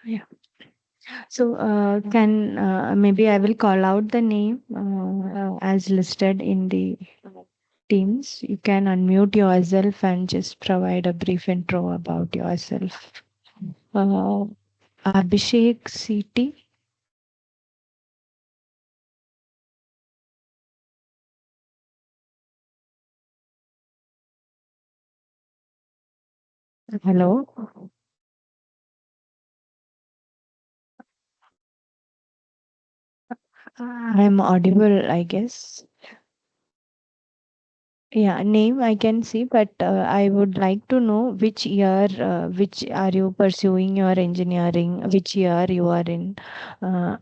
Yeah. So, can maybe I will call out the name as listed in the Teams. You can unmute yourself and just provide a brief intro about yourself. Uh, Abhishek CT. Hello. I'm audible, I guess. Yeah, name I can see, but I would like to know which year, which are you pursuing your engineering, which year you are in. Uh,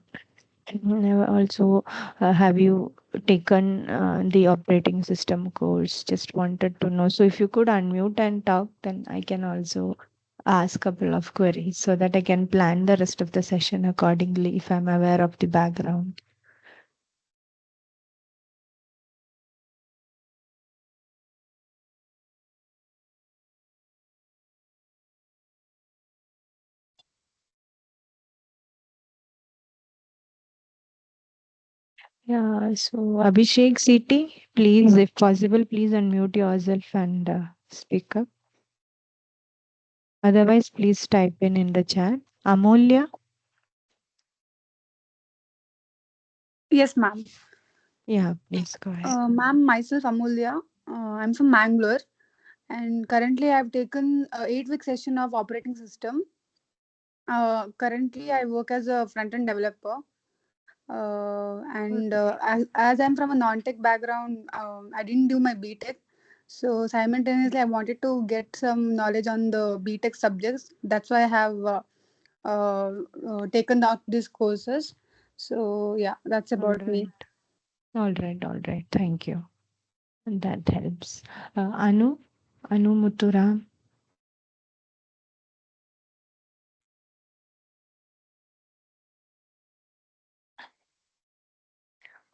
Also, have you taken the operating system course? Just wanted to know. So if you could unmute and talk, then I can also ask a couple of queries so that I can plan the rest of the session accordingly if I'm aware of the background. Yeah, so Abhishek CT, please, if possible, please unmute yourself and speak up. Otherwise, please type in the chat. Amolya, Yes, ma'am. yeah, please go ahead. Ma'am, myself Amulya. I'm from Mangalore, and currently I've taken a 8 week session of operating system. Currently, I work as a front end developer. And as I'm from a non-tech background, I didn't do my BTech. So simultaneously, I wanted to get some knowledge on the BTech subjects. That's why I have taken out these courses. So yeah, that's All about me. right. All right, all right. Thank you. That helps. Anu Muthuram.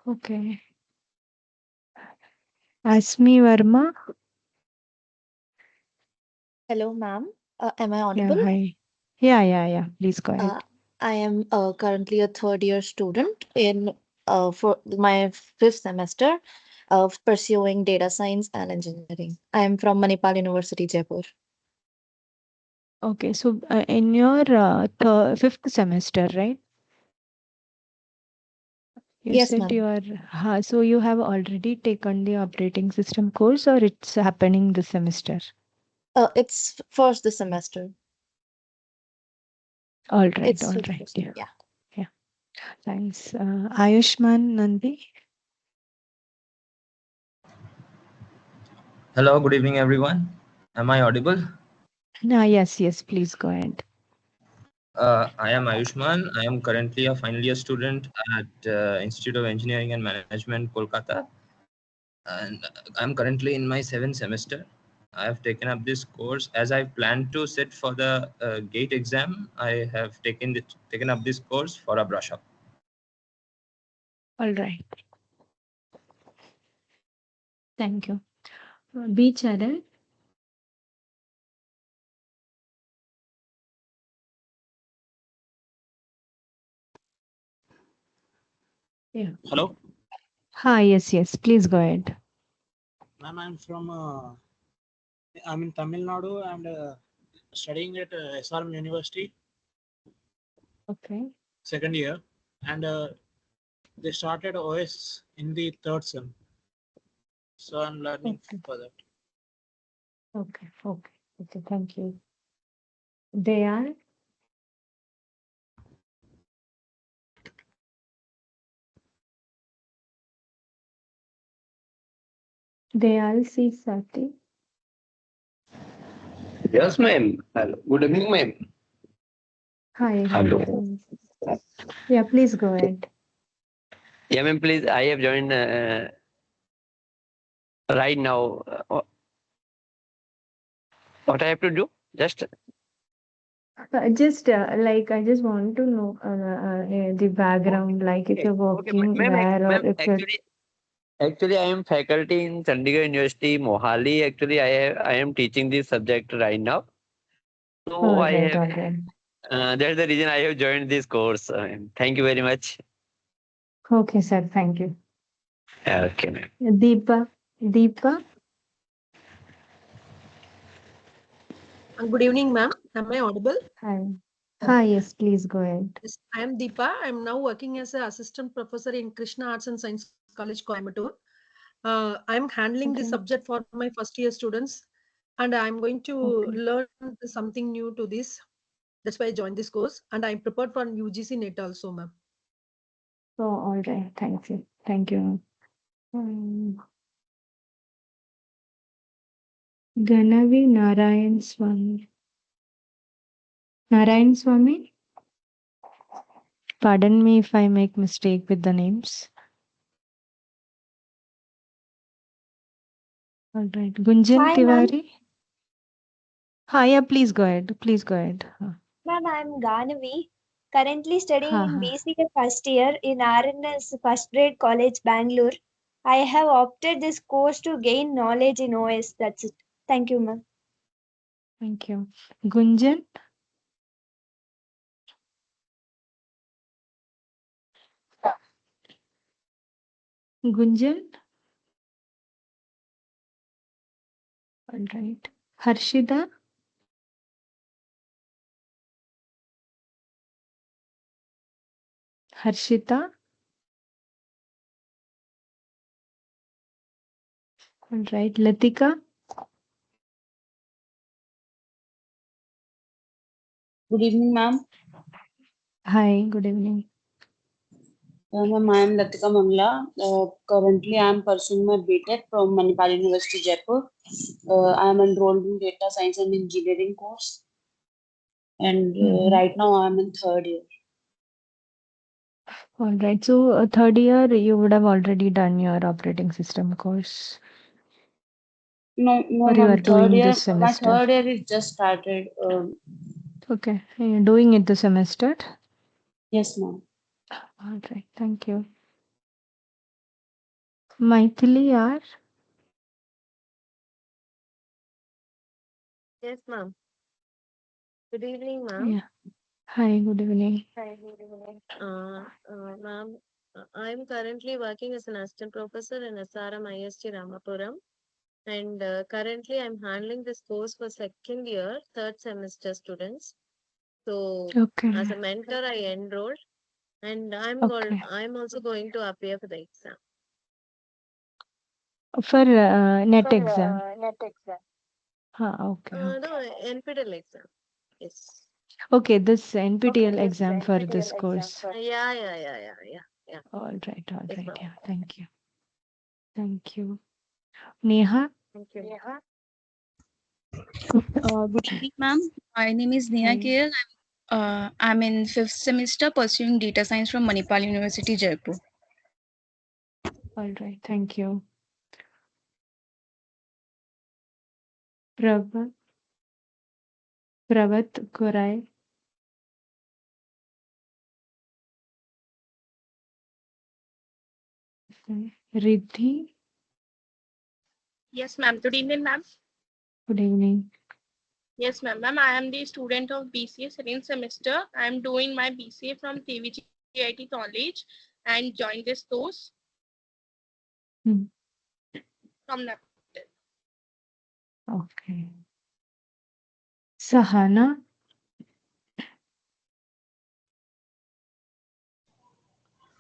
Okay. Asmi Verma. Hello, ma'am. Am I Yeah, audible? hi. Yeah. Please go ahead. Uh, I am currently a third year student in for my fifth semester of pursuing data science and engineering. I am from Manipal University, Jaipur. Okay, so in your fifth semester, right? You Yes, said you ma'am. are, so you have already taken the operating system course or it's happening this semester? It's first the semester. All It's right. Yeah, yeah. yeah. Thanks. Ayushman Nandi. Hello, good evening, everyone. Am I audible? Yes, please go ahead. I am Ayushman. I am currently a final year student at Institute of Engineering and Management, Kolkata, and I'm currently in my seventh semester. I have taken up this course as I plan to sit for the GATE exam. I have taken up this course for a brush up. All right. Thank you. B. Charan. Yeah. Hello, Yes. Please go ahead. ma'am. I'm in Tamil Nadu and studying at SRM University, Okay. second year, and they started OS in the third sem, so I'm learning Okay. for that. Okay. Thank you. They are. They all see Sati. Yes, ma'am. Hello. Good evening, ma'am. Hi. Hello. Yeah, please go ahead. Yeah, ma'am, please. I have joined right now. What I have to do? Just Just like I just want to know the background, like if okay. you're Okay, working ma'am. where or Ma'am, if you're. actually, I am faculty in Chandigarh University, Mohali. Actually, I am teaching this subject right now. So All I right, have all right. That's the reason I have joined this course. Thank you very much. Okay, sir. Thank you. Okay, ma'am. Deepa. Deepa. Good evening, ma'am. Am I audible? Hi. Hi. Yes. Please go ahead. Yes, I am Deepa. I am now working as an assistant professor in Krishna Arts and Science College, Coimbatore. I am handling the Okay. subject for my first year students, and I am going to Okay. learn something new to this. That's why I joined this course, and I am prepared for UGC NET also, ma'am. So, all right. Thank you. Thank you. Ganavi Narayan Swami. Narayan Swami. Pardon me if I make mistake with the names. All right. Gunjan Hi, ma'am. Tiwari. Hi, yeah, please go ahead. Please go ahead. Ma'am, I'm Ganavi, currently studying Ha, in ha. BCA first year in RNS First Grade College, Bangalore. I have opted this course to gain knowledge in OS. That's it. Thank you, ma'am. Thank you. Gunjan. Gunjan. All right. Harshida. Harshita. All right. Latika. Good evening, ma'am. Hi. Good evening. Ma'am, I am Latika Mangla. Currently, I am pursuing my BTech from Manipal University, Jaipur. I am enrolled in Data Science and Engineering course, and right now I am in third year. All right. So, third year, you would have already done your operating system course, No, no, or you are ma'am. Third doing year. this My semester. third year is just started. Okay. You're doing it this semester. Yes, ma'am. All right. Thank you. Maithili R. Yes, ma'am. Good evening, ma'am. Yeah. Hi. Good evening. Hi, good evening. Ma'am, I'm currently working as an assistant professor in SRM IST Ramapuram, and currently I'm handling this course for second year, third semester students. So, as Okay. a mentor, I enrolled, and Okay. I'm also going to appear for the exam. For net For exam. net exam. Okay. Okay. No, NPTEL exam. Yes. Okay. This Okay, NPTEL this exam for NPTEL this exam course. for yeah. All right. All Yes, right. ma'am. Yeah. Thank you. Thank you. Neha. Thank you. Yeah. Good evening, ma'am. My name is Neha Hi. Kale. I'm in fifth semester pursuing data science from Manipal University, Jaipur. All right. Thank you. Pravat. Pravat Korai. Riddhi. Yes, ma'am. Good evening, ma'am. Good evening. Yes, ma'am. Ma'am, I am the student of BCA second semester. I am doing my BCA from TVGIT College and joined this course Hmm. from NPTEL. Okay. Sahana.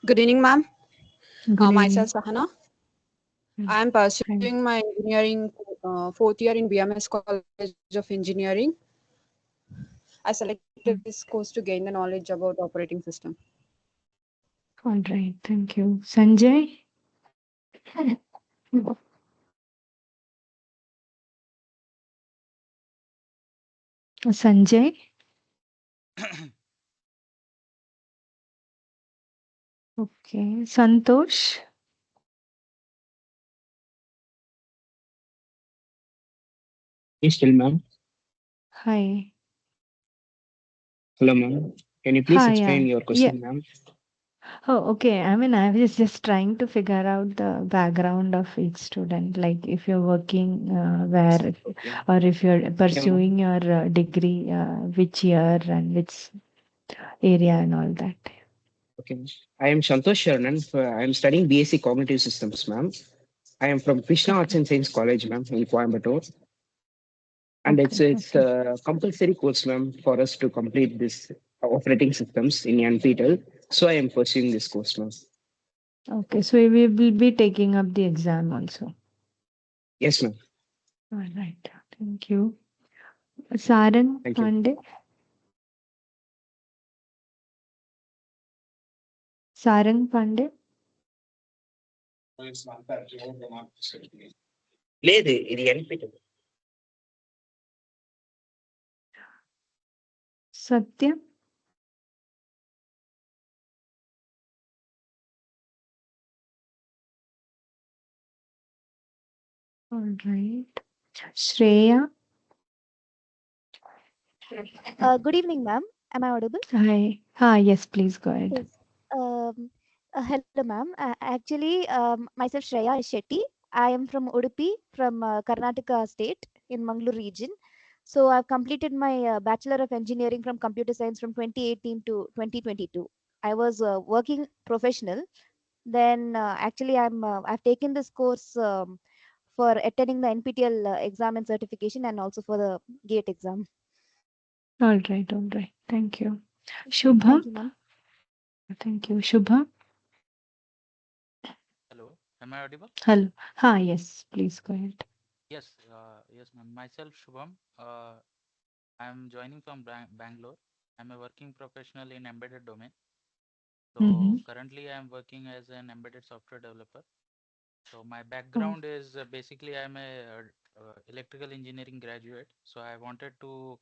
Good evening, ma'am. Good Myself evening. Sahana. Hmm. I am Hi. pursuing my engineering fourth year in BMS College of Engineering. I selected this Hmm. course to gain the knowledge about operating system. All right. Thank you. Sanjay. Sanjay. Okay. Santosh. Yes, tell ma'am. Hi. Hello, ma'am. Can you please Hi. Yeah. explain your Yeah. question, ma'am? Oh, okay. I mean, I was just trying to figure out the background of each student, like if you're working where, Okay. or if you're Okay, ma'am. pursuing your degree, which year and which area and all that. Okay. I am Santosh Sharanan. I am studying BSc Cognitive Systems, ma'am. I am from Krishna Arts Okay, and Science College, ma'am, in Coimbatore. And it's okay, it's okay, a compulsory course, ma'am, for us to complete this operating systems in NPTEL. So I am pursuing this course, ma'am. okay. So we will be taking up the exam also. Yes, ma'am. All right. Thank you. Sarang Thank you. Pandey. Sarang Pandey. లేదు ఇది NPTEL. Satya. All right. Shreya. Good evening, ma'am. Am I audible? Hi. Ah, yes, please go ahead. Yes. Hello, ma'am. Myself Shreya Shetty. I am from Udupi, from Karnataka state in Mangalore region. So I've completed my Bachelor of Engineering from Computer Science from 2018 to 2022. I was working professional. Then I've taken this course for attending the NPTEL exam and certification, and also for the GATE exam. All right, all right. Thank you. Thank Shubham. you, ma'am. Thank you. Shubham. Hello, am I audible? Hello. Ah, yes, please go ahead. Yes, yes, ma'am. Myself, Shubham. I'm joining from Bangalore. I'm a working professional in embedded domain. Mm-hmm. So currently, I'm working as an embedded software developer. So my Oh, background is basically I'm a electrical engineering graduate. So I wanted to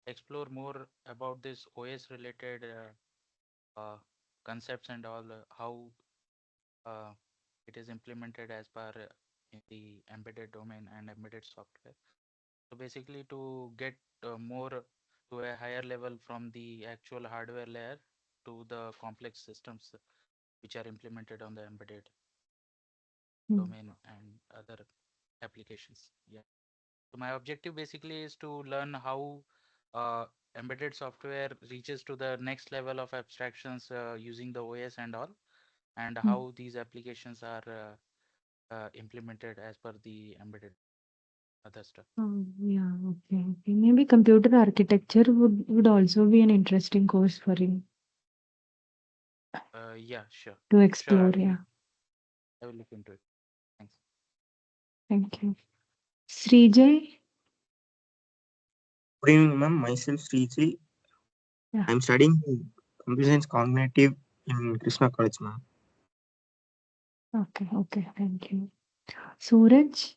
explore more about this OS related concepts and all, how uh, it is implemented as per in the embedded domain and embedded software. So basically to get more to a higher level from the actual hardware layer to the complex systems which are implemented on the embedded mm, domain and other applications. Yeah. So my objective basically is to learn how embedded software reaches to the next level of abstractions using the OS and all, and mm. how these applications are implemented as per the embedded other stuff. Oh, yeah, okay, okay. Maybe computer architecture would also be an interesting course for you Yeah, sure. to Sure, explore. Yeah, I will look into it. Thanks. thank you. Srijay. Good evening, ma'am. Myself, Sriji. Yeah, I'm studying computer science cognitive in Krishna College, ma'am. okay, okay, thank you. Suraj.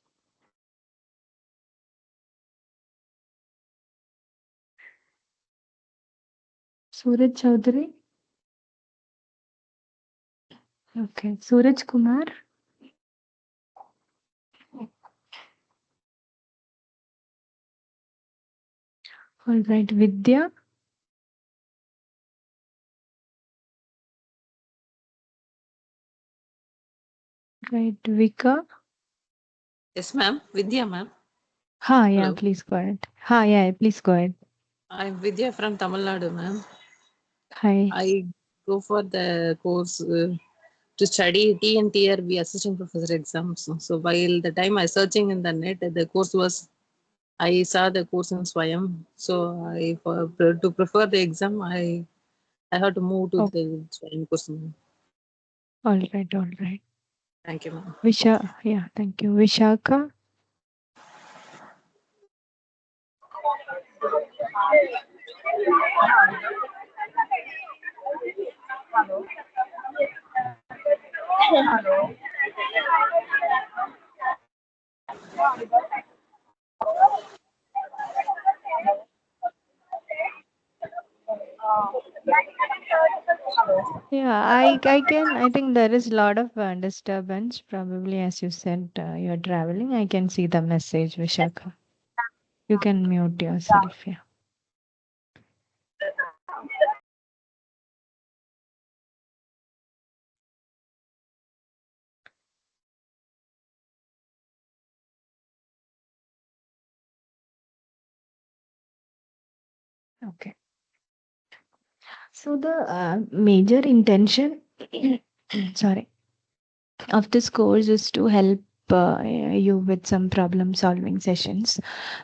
Suraj Chaudhary. Okay, Suraj Kumar. All right, Vidya. Right, Vika. Yes, ma'am. Vidya, ma'am. Ha, yeah, Hello. please go ahead. Ha, yeah, please go ahead. I'm Vidya from Tamil Nadu, ma'am. Hi. I go for the course to study TNTRB assistant professor exams. So while the time I searching in the net, the course was I saw the course in Swayam. So to prefer the exam, I had to move to Oh, the Swayam course, ma'am. all right, all right. Thank you, ma'am. Yeah, thank you. Vishaka. Yeah, I think there is a lot of disturbance. Probably, as you said, you're traveling. I can see the message, Vishaka. You can mute yourself. Yeah. Okay. So the major intention, sorry, of this course is to help you with some problem solving sessions.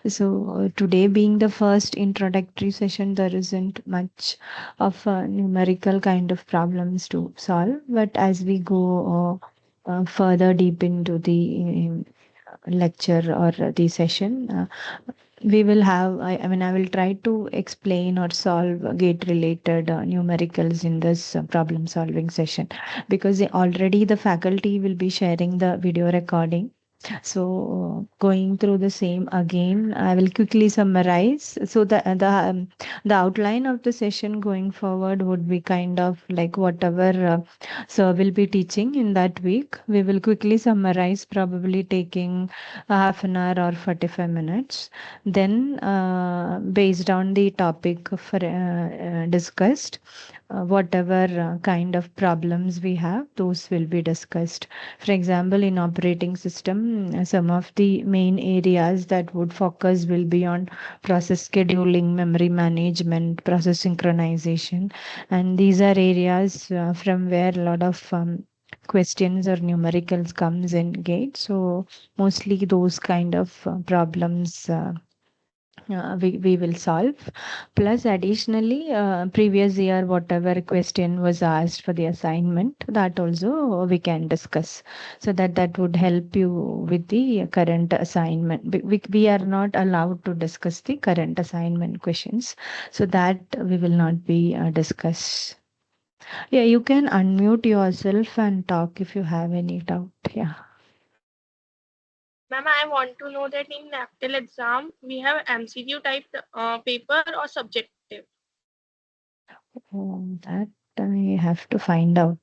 So today being the first introductory session, there isn't much of numerical kind of problems to solve. But as we go further deep into the lecture or the session, we will have, I mean, I will try to explain or solve gate related numericals in this problem solving session, because already the faculty will be sharing the video recording. So going through the same again, I will quickly summarize. So the outline of the session going forward would be kind of like whatever sir will be teaching in that week. We will quickly summarize, probably taking a half an hour or 45 minutes. Then, based on the topic for discussed, whatever kind of problems we have, those will be discussed. For example, in operating system, some of the main areas that would focus will be on process scheduling, memory management, process synchronization, and these are areas from where a lot of questions or numericals comes in gate. So mostly those kind of problems we will solve. Plus, additionally, previous year, whatever question was asked for the assignment, that also we can discuss. So that would help you with the current assignment. We are not allowed to discuss the current assignment questions. So that we will not be discuss. Yeah, you can unmute yourself and talk if you have any doubt. Yeah. Ma'am, I want to know that in NPTEL exam, we have MCQ type paper or subjective. That I have to find out.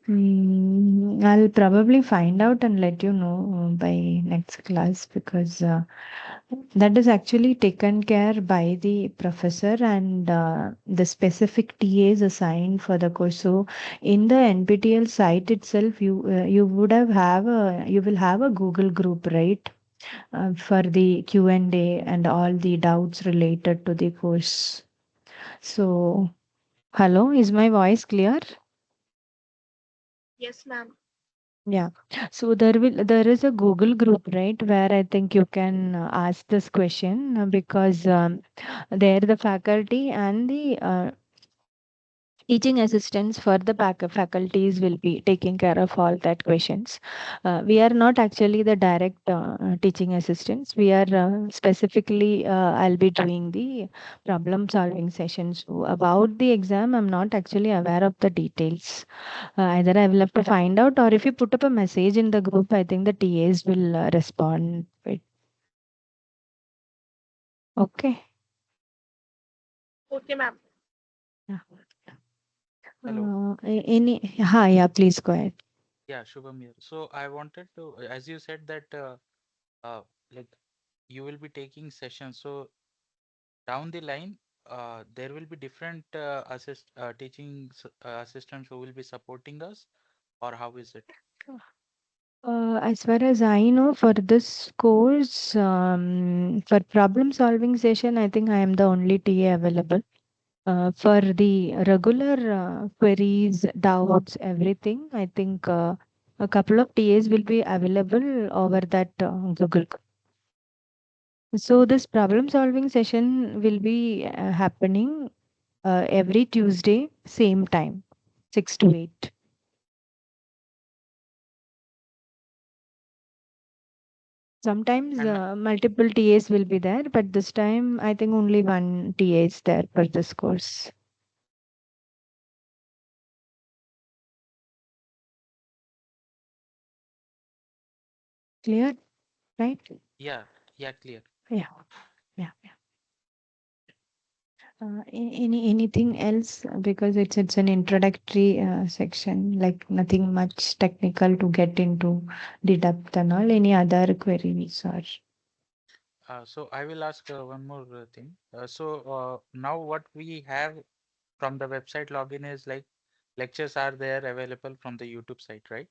I'll probably find out and let you know by next class, because that is actually taken care by the professor, and the specific TAs assigned for the course. So in the NPTEL site itself, you would have a, you will have a Google group, right? For the Q&A and all the doubts related to the course. So, hello, is my voice clear? Yes, ma'am. Yeah. So there is a Google group, right, where I think you can ask this question, because there the faculty and the teaching assistants for the faculties will be taking care of all that questions. We are not actually the direct teaching assistants. We are specifically, I'll be doing the problem solving sessions. So about the exam, I'm not actually aware of the details. Either I will have to find out, or if you put up a message in the group, I think the TAs will respond. Okay. Okay, ma'am. Yeah. Hello. Any, ha, yeah, please go ahead. Yeah, Shubham here. So I wanted to, as you said that like you will be taking sessions. So down the line, there will be different assistants who will be supporting us, or how is it? As far as I know, for this course, for problem solving session, I think I am the only TA available. For the regular queries, doubts, everything, I think a couple of TAs will be available over that Google. So this problem solving session will be happening every Tuesday, same time, 6 to 8. Sometimes And multiple TAs will be there, but this time I think only one TA is there for this course. Clear? Right? yeah, yeah, clear. Yeah. Yeah. Anything else? Because it's an introductory section, like nothing much technical to get into the depth and all. Any other queries or? So I will ask one more thing. Now what we have from the website login is like lectures are there available from the YouTube site, right?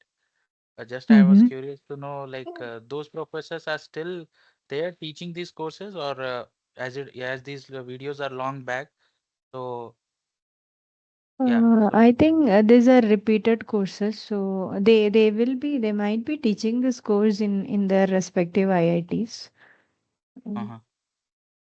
Just I was Mm-hmm. curious to know, like those professors are still there teaching these courses, or as these videos are long back, so yeah. So I think these are repeated courses, so they might be teaching this course in their respective IITs. uh-huh.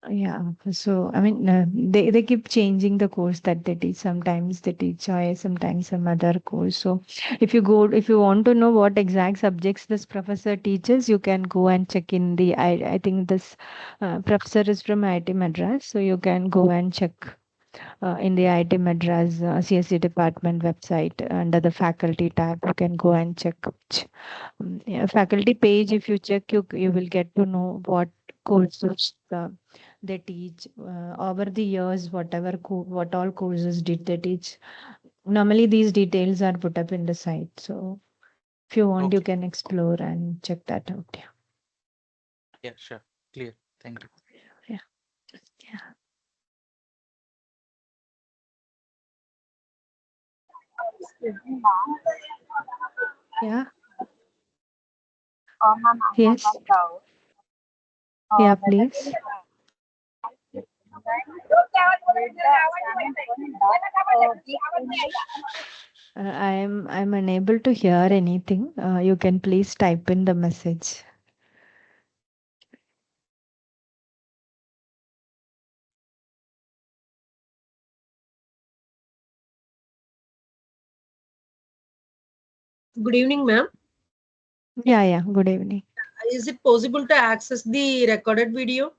Yeah, so I mean, they keep changing the course that they teach. Sometimes they teach IS, sometimes some other course. So if you want to know what exact subjects this professor teaches, you can go and check in the I think this professor is from IIT Madras, so you can go and check in the IIT Madras CSE department website under the faculty tab. You can go and check yeah, faculty page. If you check, you will get to know what courses they teach over the years. What all courses did they teach? Normally, these details are put up in the site. So if you want, you Okay. can explore and check that out. Yeah. Yeah, sure. Clear. Thank you. Yeah. Yeah. Excuse me, ma'am. Yeah. Ma'am, I have Yes. one doubt. Yeah. Whether Please. the examination week only. I'm unable to hear anything. You can please type in the message. Good evening, ma'am. Yeah. Yeah. Good evening. Is it possible to access the recorded video?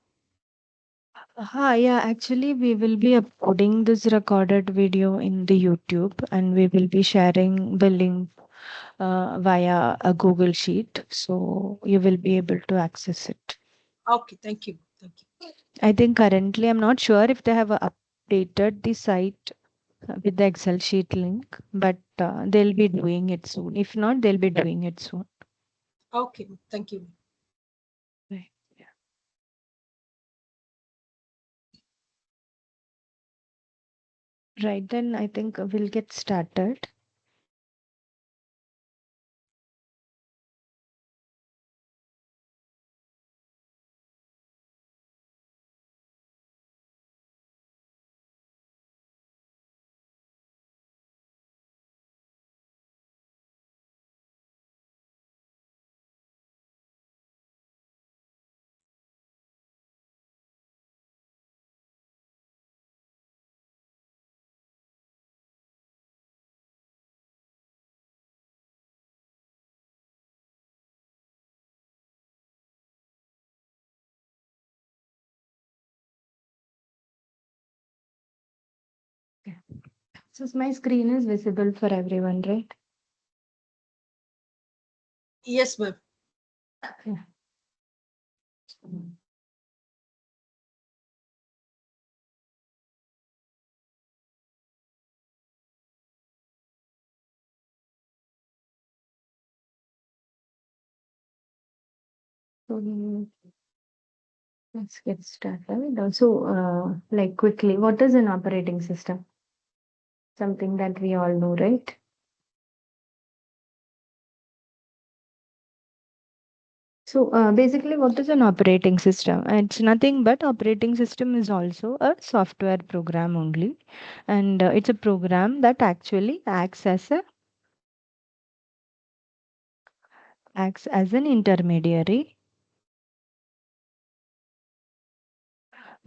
Yeah, actually, we will be uploading this recorded video in the YouTube and we will be sharing the link via a Google Sheet. So you will be able to access it. Okay, thank you. Thank you. I think currently, I'm not sure if they have updated the site with the Excel sheet link, but they'll be doing it soon. If not, they'll be doing it soon. Okay, thank you. Right. Yeah. Right, then I think we'll get started. Okay. So my screen is visible for everyone, right? Yes, ma'am. Yeah. So let's get started. Also, like quickly, what is an operating system? Something that we all know, right? So basically, what is an operating system? It's nothing but operating system is also a software program only, and it's a program that actually acts as an intermediary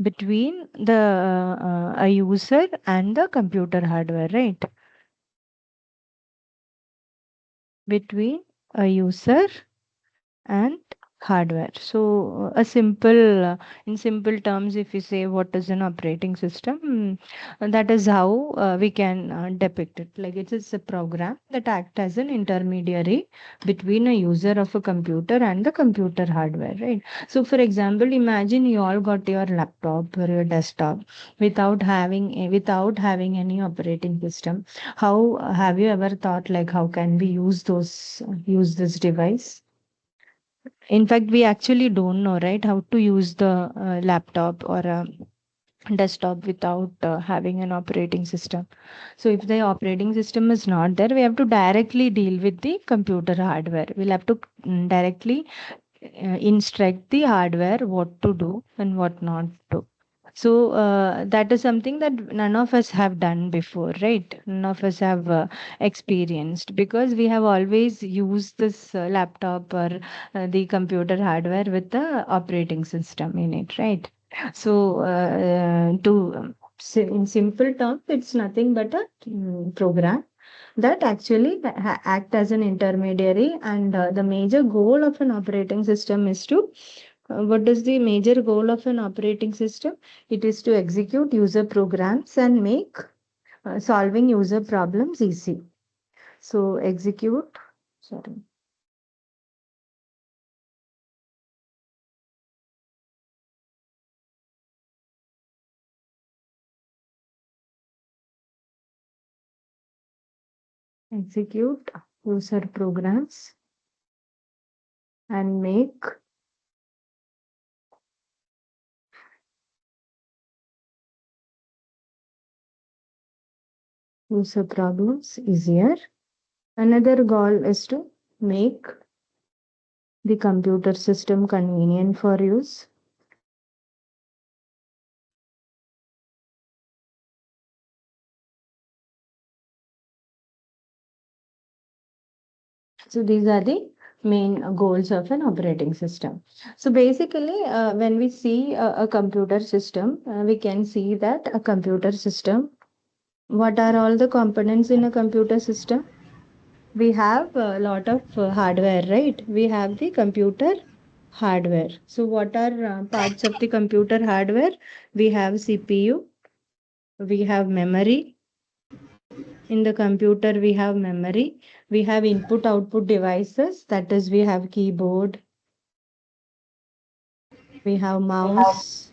between the a user and the computer hardware, right? Between a user and hardware. So in simple terms, if you say what is an operating system, that is how we can depict it. Like it is a program that act as an intermediary between a user of a computer and the computer hardware, right? So for example, imagine you all got your laptop or your desktop without having any operating system. How have you ever thought like how can we use this device? In fact, we actually don't know, right, how to use the laptop or a desktop without having an operating system. So, if the operating system is not there, we have to directly deal with the computer hardware. We'll have to directly instruct the hardware what to do and what not to. So that is something that none of us have done before, right? None of us have experienced, because we have always used this laptop or the computer hardware with the operating system in it, right? So in simple terms, it's nothing but a program that actually act as an intermediary, and the major goal of an operating system is to what is the major goal of an operating system? It is to execute user programs and make solving user problems easy. So sorry, execute user programs and make user problems easier. Another goal is to make the computer system convenient for use. So these are the main goals of an operating system. So basically, when we see a computer system, we can see that a computer system, what are all the components in a computer system? We have a lot of hardware, right? We have the computer hardware. So what are parts of the computer hardware? We have CPU, we have memory. In the computer, we have memory. We have input output devices. That is, we have keyboard, we have mouse,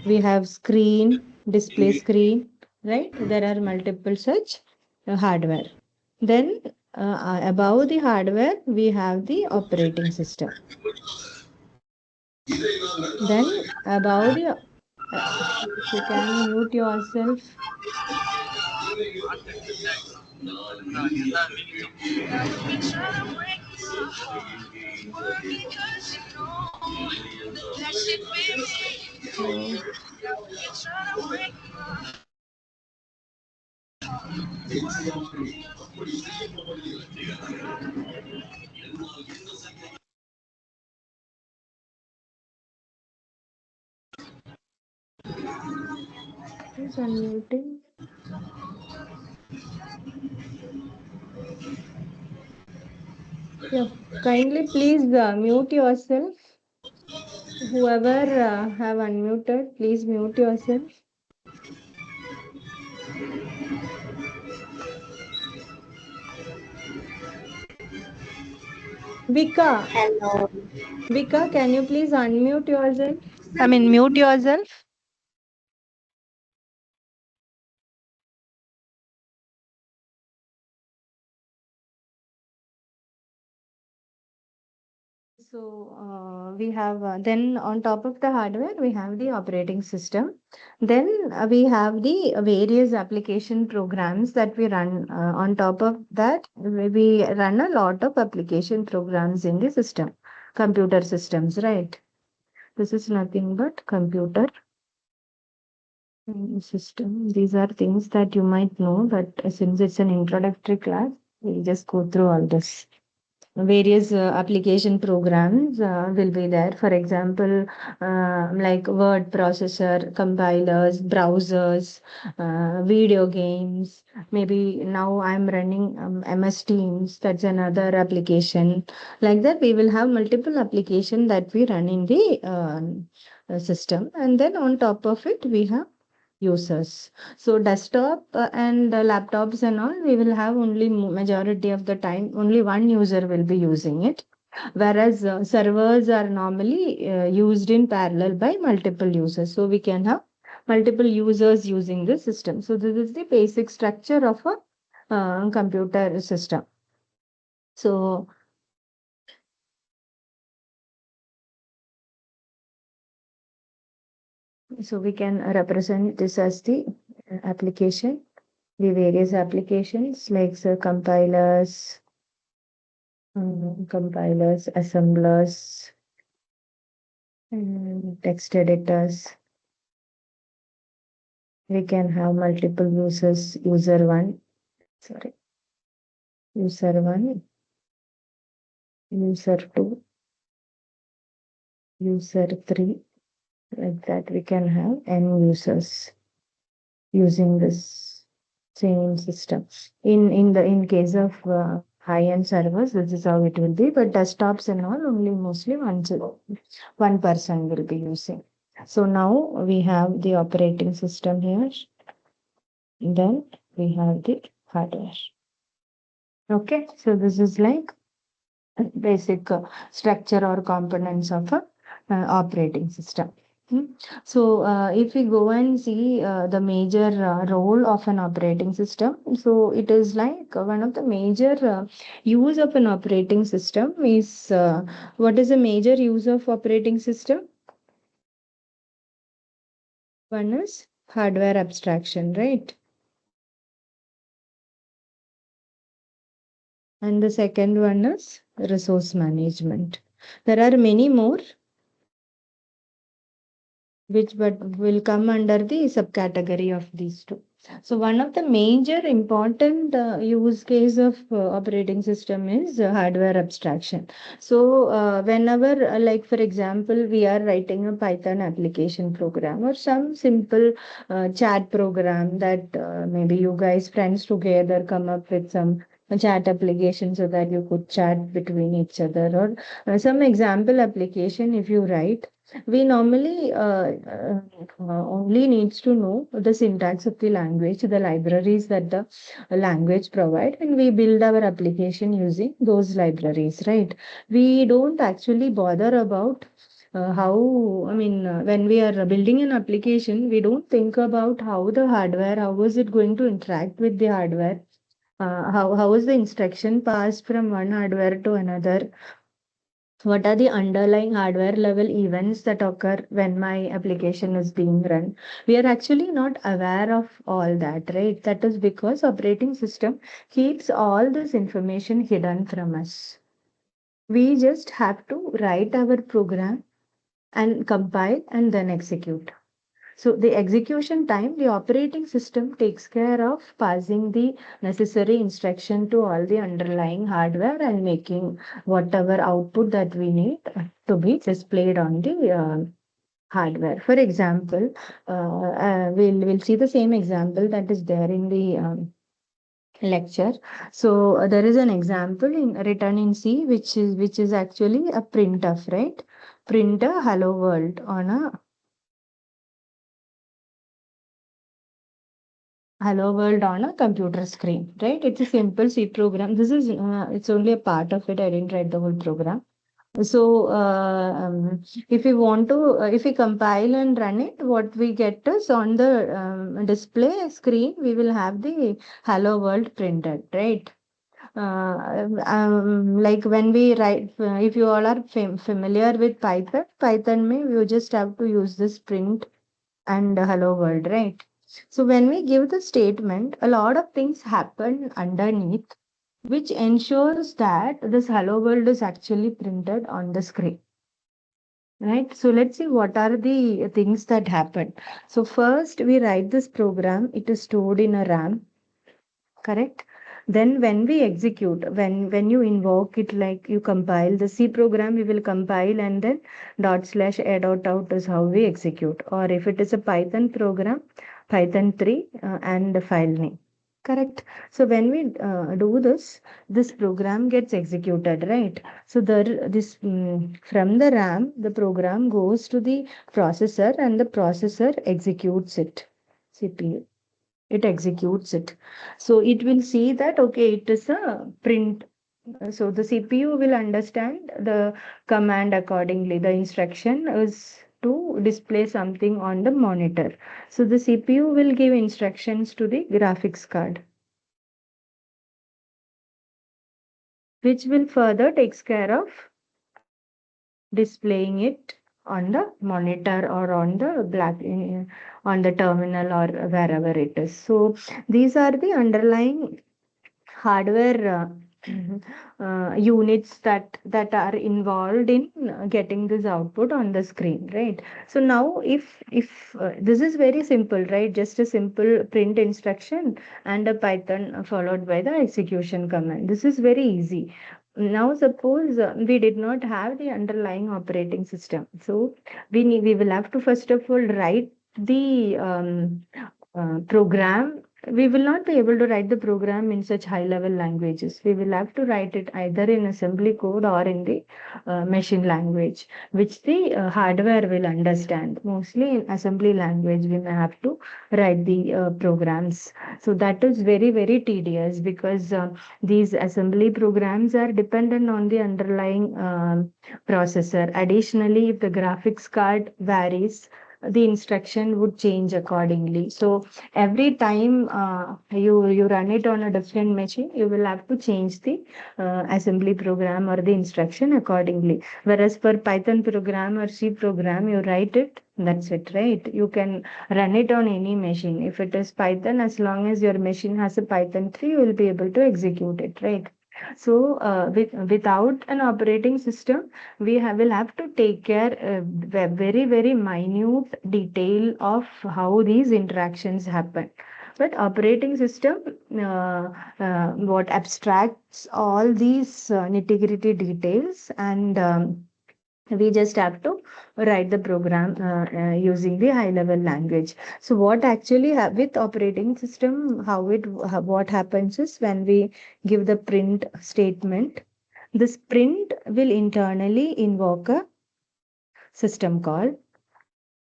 we have screen, display screen, right? There are multiple such hardware. Then above the hardware, we have the operating system. Then above the, if you can mute yourself. So, who's unmuting? Yeah, kindly please mute yourself. Whoever have unmuted, please mute yourself. Vika. Hello. Vika, can you please unmute yourself? I mean, mute yourself. So we have then on top of the hardware, we have the operating system. Then we have the various application programs that we run. On top of that, we run a lot of application programs in the system, computer systems, right? This is nothing but computer system. These are things that you might know, but since it's an introductory class, we'll just go through all this. Various application programs will be there. For example, like word processor, compilers, browsers, video games. Maybe now I'm running MS Teams. That's another application. Like that, we will have multiple application that we run in the system. And then on top of it, we have users. So desktop and laptops and all, we will have only majority of the time, only one user will be using it. Whereas servers are normally used in parallel by multiple users. So we can have multiple users using the system. So this is the basic structure of a computer system. So we can represent this as the application, the various applications like compilers, compilers, assemblers, and text editors. We can have multiple users, user 1, sorry, user 1, user 2, user 3, like that we can have n users using this same system. In case of high-end servers, this is how it will be, but desktops and all only mostly one person will be using. So now we have the operating system here. Then we have the hardware. Okay, so this is like basic structure or components of a operating system. So, if we go and see the major role of an operating system, so it is like one of the major use of an operating system is what is the major use of operating system? One is hardware abstraction, right? And the second one is resource management. There are many more which but will come under the subcategory of these two. So one of the major important use case of operating system is hardware abstraction. So whenever like for example we are writing a Python application program or some simple chat program that maybe you guys friends together come up with some chat application so that you could chat between each other or some example application if you write, we normally only needs to know the syntax of the language, the libraries that the language provide, and we build our application using those libraries, right? We don't actually bother about how, I mean, when we are building an application, we don't think about how the hardware, how is it going to interact with the hardware, how is the instruction passed from one hardware to another, what are the underlying hardware level events that occur when my application is being run. We are actually not aware of all that, right? That is because operating system keeps all this information hidden from us. We just have to write our program and compile and then execute. So the execution time, the operating system takes care of passing the necessary instruction to all the underlying hardware and making whatever output that we need to be displayed on the hardware. For example, we'll see the same example that is there in the lecture. So there is an example in written in C, which is actually a printf, right? Print a hello world on a hello world on a computer screen, right? It's a simple C program. This is it's only a part of it. I didn't write the whole program. So if we want to, if we compile and run it, what we get is on the display screen, we will have the hello world printed, right? Like when we write, if you all are familiar with Python, may you just have to use this print and hello world, right? So when we give the statement, a lot of things happen underneath, which ensures that this hello world is actually printed on the screen. Right. So let's see what are the things that happen. So first we write this program, it is stored in a RAM, correct? Then when we execute, when you invoke it, like you compile the C program, we will compile and then dot slash a dot out is how we execute. Or if it is a Python program, Python 3 and the file name. Correct. So when we do this, this program gets executed, right? So from the RAM, the program goes to the processor and the processor executes it. CPU. It executes it. So it will see that, okay, it is a print. So the CPU will understand the command accordingly. The instruction is to display something on the monitor. So the CPU will give instructions to the graphics card, which will further takes care of displaying it on the monitor or on the on the terminal or wherever it is. So these are the underlying hardware units that are involved in getting this output on the screen, right? So now if this is very simple, right? Just a simple print instruction and a Python followed by the execution command. This is very easy. Now suppose we did not have the underlying operating system, so we will have to first of all write the program. We will not be able to write the program in such high level languages. We will have to write it either in assembly code or in the machine language, which the hardware will understand. Mostly in assembly language, we may have to write the programs. So that is very, very tedious because these assembly programs are dependent on the underlying processor. Additionally, if the graphics card varies, the instruction would change accordingly. So every time you run it on a different machine, you will have to change the assembly program or the instruction accordingly. Whereas for Python program or C program, you write it, that's it, right? You can run it on any machine. If it is Python, as long as your machine has a Python 3, you will be able to execute it, right? So without an operating system, will have to take care very, very minute detail of how these interactions happen. But operating system, what abstracts all these nitty-gritty details, and we just have to write the program using the high level language. So what actually with operating system, what happens is when we give the print statement, this print will internally invoke a system call.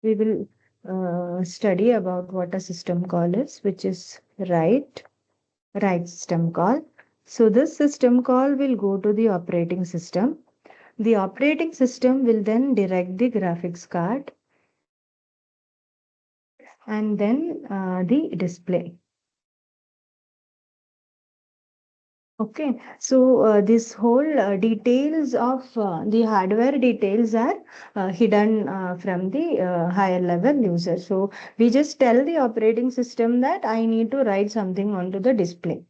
We will study about what a system call is, which is write system call. So this system call will go to the operating system. The operating system will then direct the graphics card and then the display. Okay, so this whole details of the hardware details are hidden from the higher level user. So we just tell the operating system that I need to write something onto the display.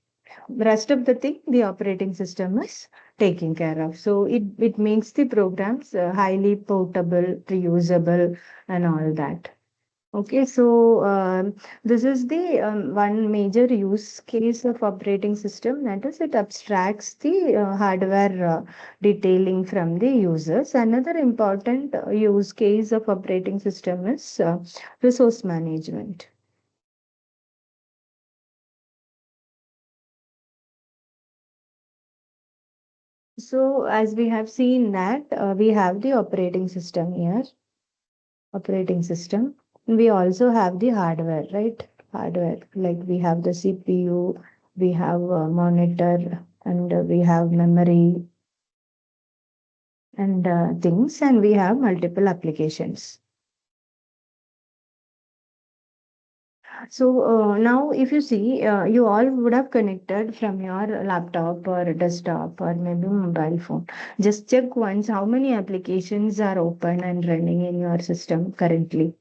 The rest of the thing, the operating system is taking care of. So it makes the programs highly portable, reusable, and all that. Okay, so this is the one major use case of operating system. That is, it abstracts the hardware detailing from the users. Another important use case of operating system is resource management. So as we have seen that we have the operating system here, operating system. We also have the hardware, right? Hardware, like we have the CPU, we have a monitor, and we have memory and things, and we have multiple applications. So now if you see, you all would have connected from your laptop or desktop or maybe mobile phone. Just check once how many applications are open and running in your system currently.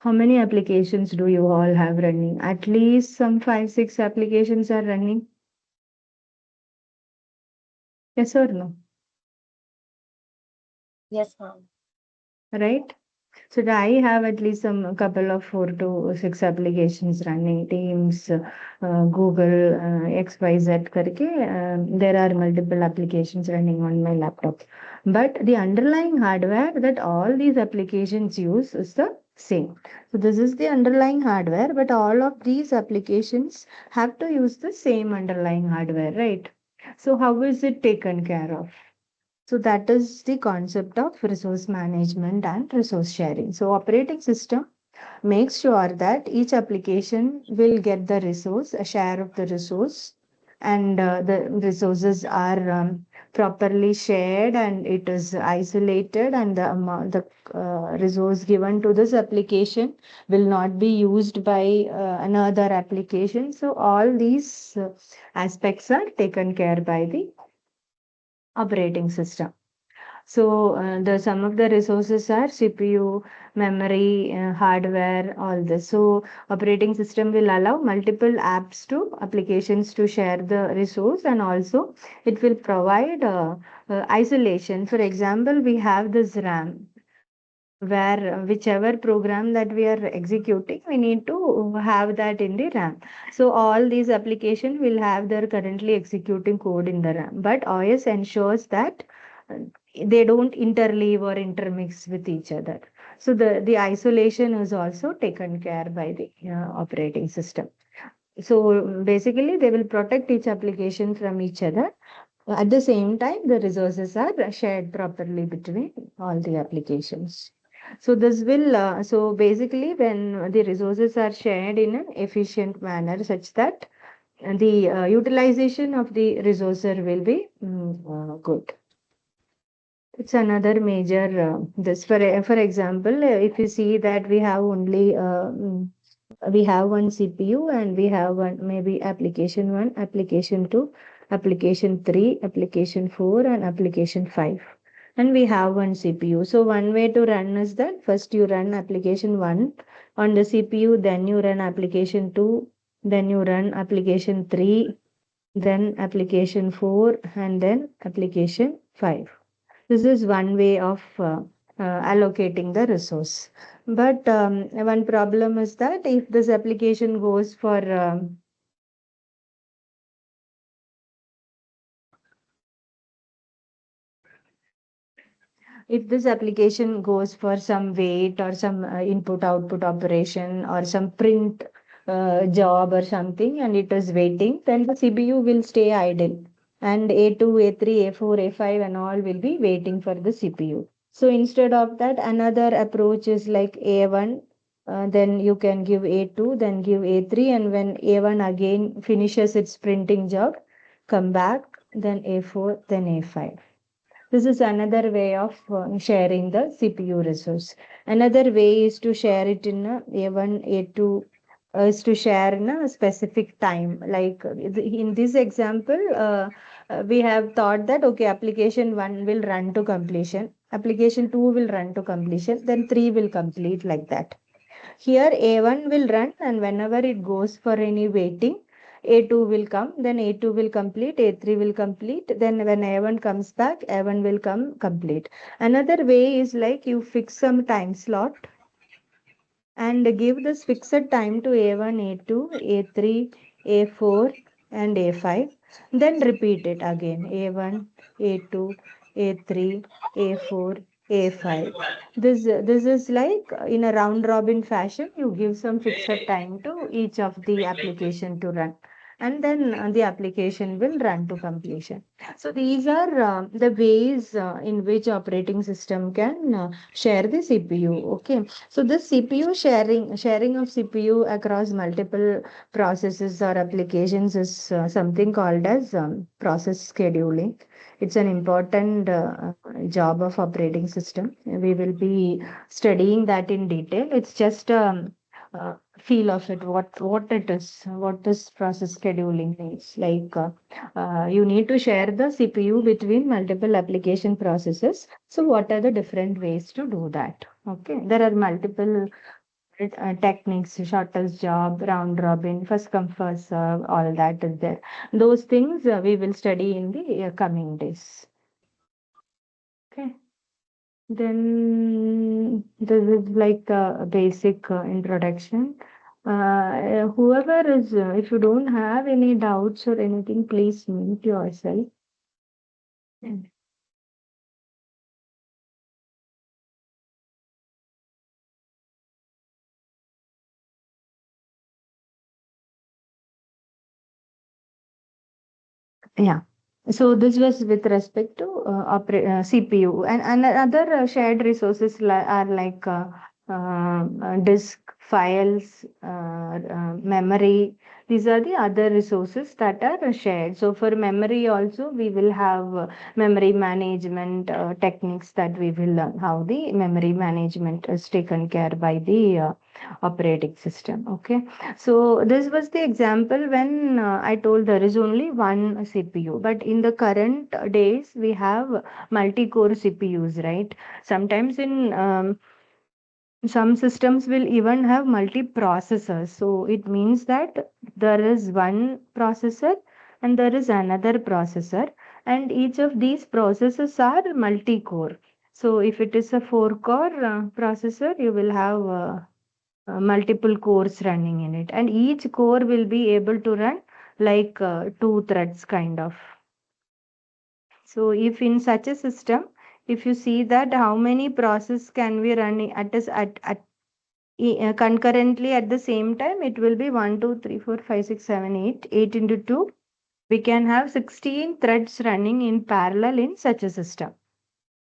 How many applications do you all have running? At least some 5, 6 applications are running. Yes or no? Yes, ma'am. Right? So I have at least some couple of 4 to 6 applications running. Teams, Google, XYZ करके there are multiple applications running on my laptop. But the underlying hardware that all these applications use is the same. So this is the underlying hardware, but all of these applications have to use the same underlying hardware, right? So how is it taken care of? So that is the concept of resource management and resource sharing. So operating system makes sure that each application will get the resource, a share of the resource, and the resources are properly shared and it is isolated, and the amount, the resource given to this application will not be used by another application. So all these aspects are taken care by the operating system. So the some of the resources are CPU, memory, hardware, all this. So operating system will allow multiple apps to applications to share the resource, and also it will provide isolation. For example, we have this RAM where whichever program that we are executing, we need to have that in the RAM. So all these applications will have their currently executing code in the RAM, but OS ensures that uh, they don't interleave or intermix with each other. So the isolation is also taken care by the operating system. So basically, they will protect each application from each other. At the same time, the resources are shared properly between all the applications. So this will, so basically, when the resources are shared in an efficient manner, such that the utilization of the resource will be good. It's another major this for example, if you see that we have only we have one CPU and we have one maybe application 1, application 2, application 3, application 4, and application 5. And we have one CPU. So one way to run is that first you run application 1 on the CPU, then you run application 2, then you run application 3, then application 4, and then application 5. This is one way of allocating the resource. But one problem is that if this application goes for if this application goes for some wait or some input output operation or some print job or something, and it is waiting, then the CPU will stay idle, and A2, A3, A4, A5 and all will be waiting for the CPU. So instead of that, another approach is like A1, then you can give A2, then give A3, and when A1 again finishes its printing job, come back, then A4, then A5. This is another way of sharing the CPU resource. Another way is to share it in A1, A2, is to share in a specific time. Like in this example, we have thought that, okay, application 1 will run to completion, application 2 will run to completion, then 3 will complete like that. Here A1 will run, and whenever it goes for any waiting, A2 will come, then A2 will complete, A3 will complete, then when A1 comes back, A1 will come complete. Another way is like you fix some time slot and give this fixed time to A1, A2, A3, A4, and A5. Then repeat it again, A1, A2, A3, A4, A5. This is like in a round robin fashion, you give some fixed time to each of the application to run. And then the application will run to completion. So these are the ways in which operating system can share the CPU. Okay, so this CPU sharing of CPU across multiple processes or applications is something called as process scheduling. It's an important job of operating system. We will be studying that in detail. It's just feel of it, what it is, what this process scheduling means. Like you need to share the CPU between multiple application processes. So what are the different ways to do that? Okay, there are multiple techniques, shortest job, round robin, first come first serve, all that is there. Those things we will study in the coming days. Okay. Then this is like a basic introduction. Whoever is, if you don't have any doubts or anything, please mute yourself. And yeah. So this was with respect to CPU, and other shared resources are like disk, files, memory. These are the other resources that are shared. So for memory also, we will have memory management techniques that we will learn how the memory management is taken care by the operating system. Okay. So this was the example when I told there is only one CPU, but in the current days we have multi-core CPUs, right? Sometimes in some systems will even have multi-processors. So it means that there is one processor and there is another processor, and each of these processors are multi-core. So if it is a four-core processor, you will have multiple cores running in it, and each core will be able to run like two threads kind of. So if in such a system, if you see that how many process can we run concurrently at the same time, it will be 1 2 3 4 5 6 7 8 8 into 2. We can have 16 threads running in parallel in such a system.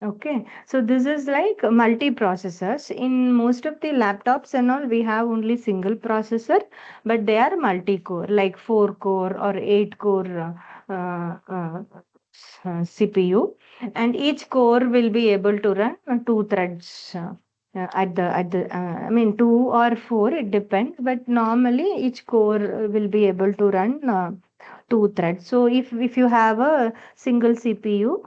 Okay, so this is like multi-processors. In most of the laptops and all, we have only single processor, but they are multi-core, like 4-core or 8-core CPU, and each core will be able to run two threads. I mean, two or four, it depends, but normally each core will be able to run two threads. So if you have a single CPU,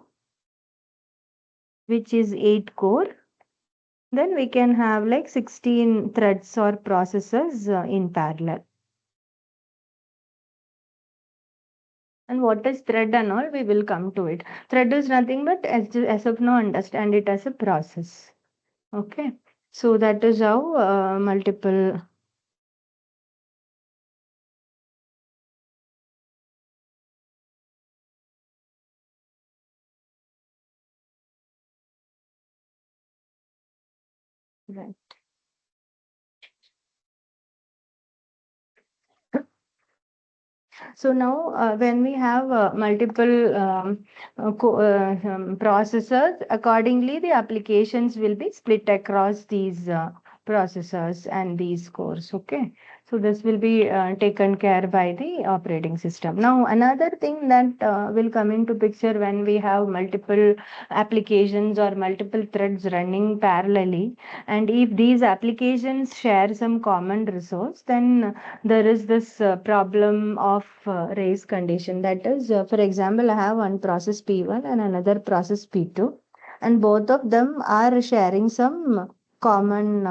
which is 8 core, then we can have like 16 threads or processors in parallel. And what is thread and all, we will come to it. Thread is nothing but as of now understand it as a process. Okay, so that is how multiple right. So now, when we have multiple processors, accordingly, the applications will be split across these processors and these cores. Okay. So this will be taken care by the operating system. Now, another thing that will come into picture when we have multiple applications or multiple threads running parallelly, and if these applications share some common resource, then there is this problem of race condition. That is, for example, I have one process P1 and another process P2, and both of them are sharing some common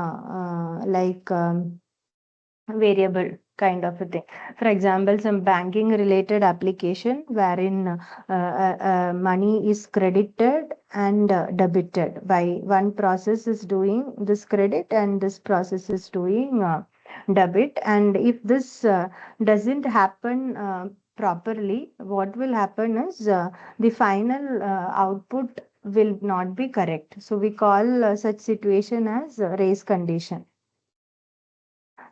variable kind of a thing. For example, some banking related application wherein money is credited and debited by one process is doing this credit and this process is doing debit. And if this doesn't happen properly, what will happen is the final output will not be correct. So we call such situation as race condition.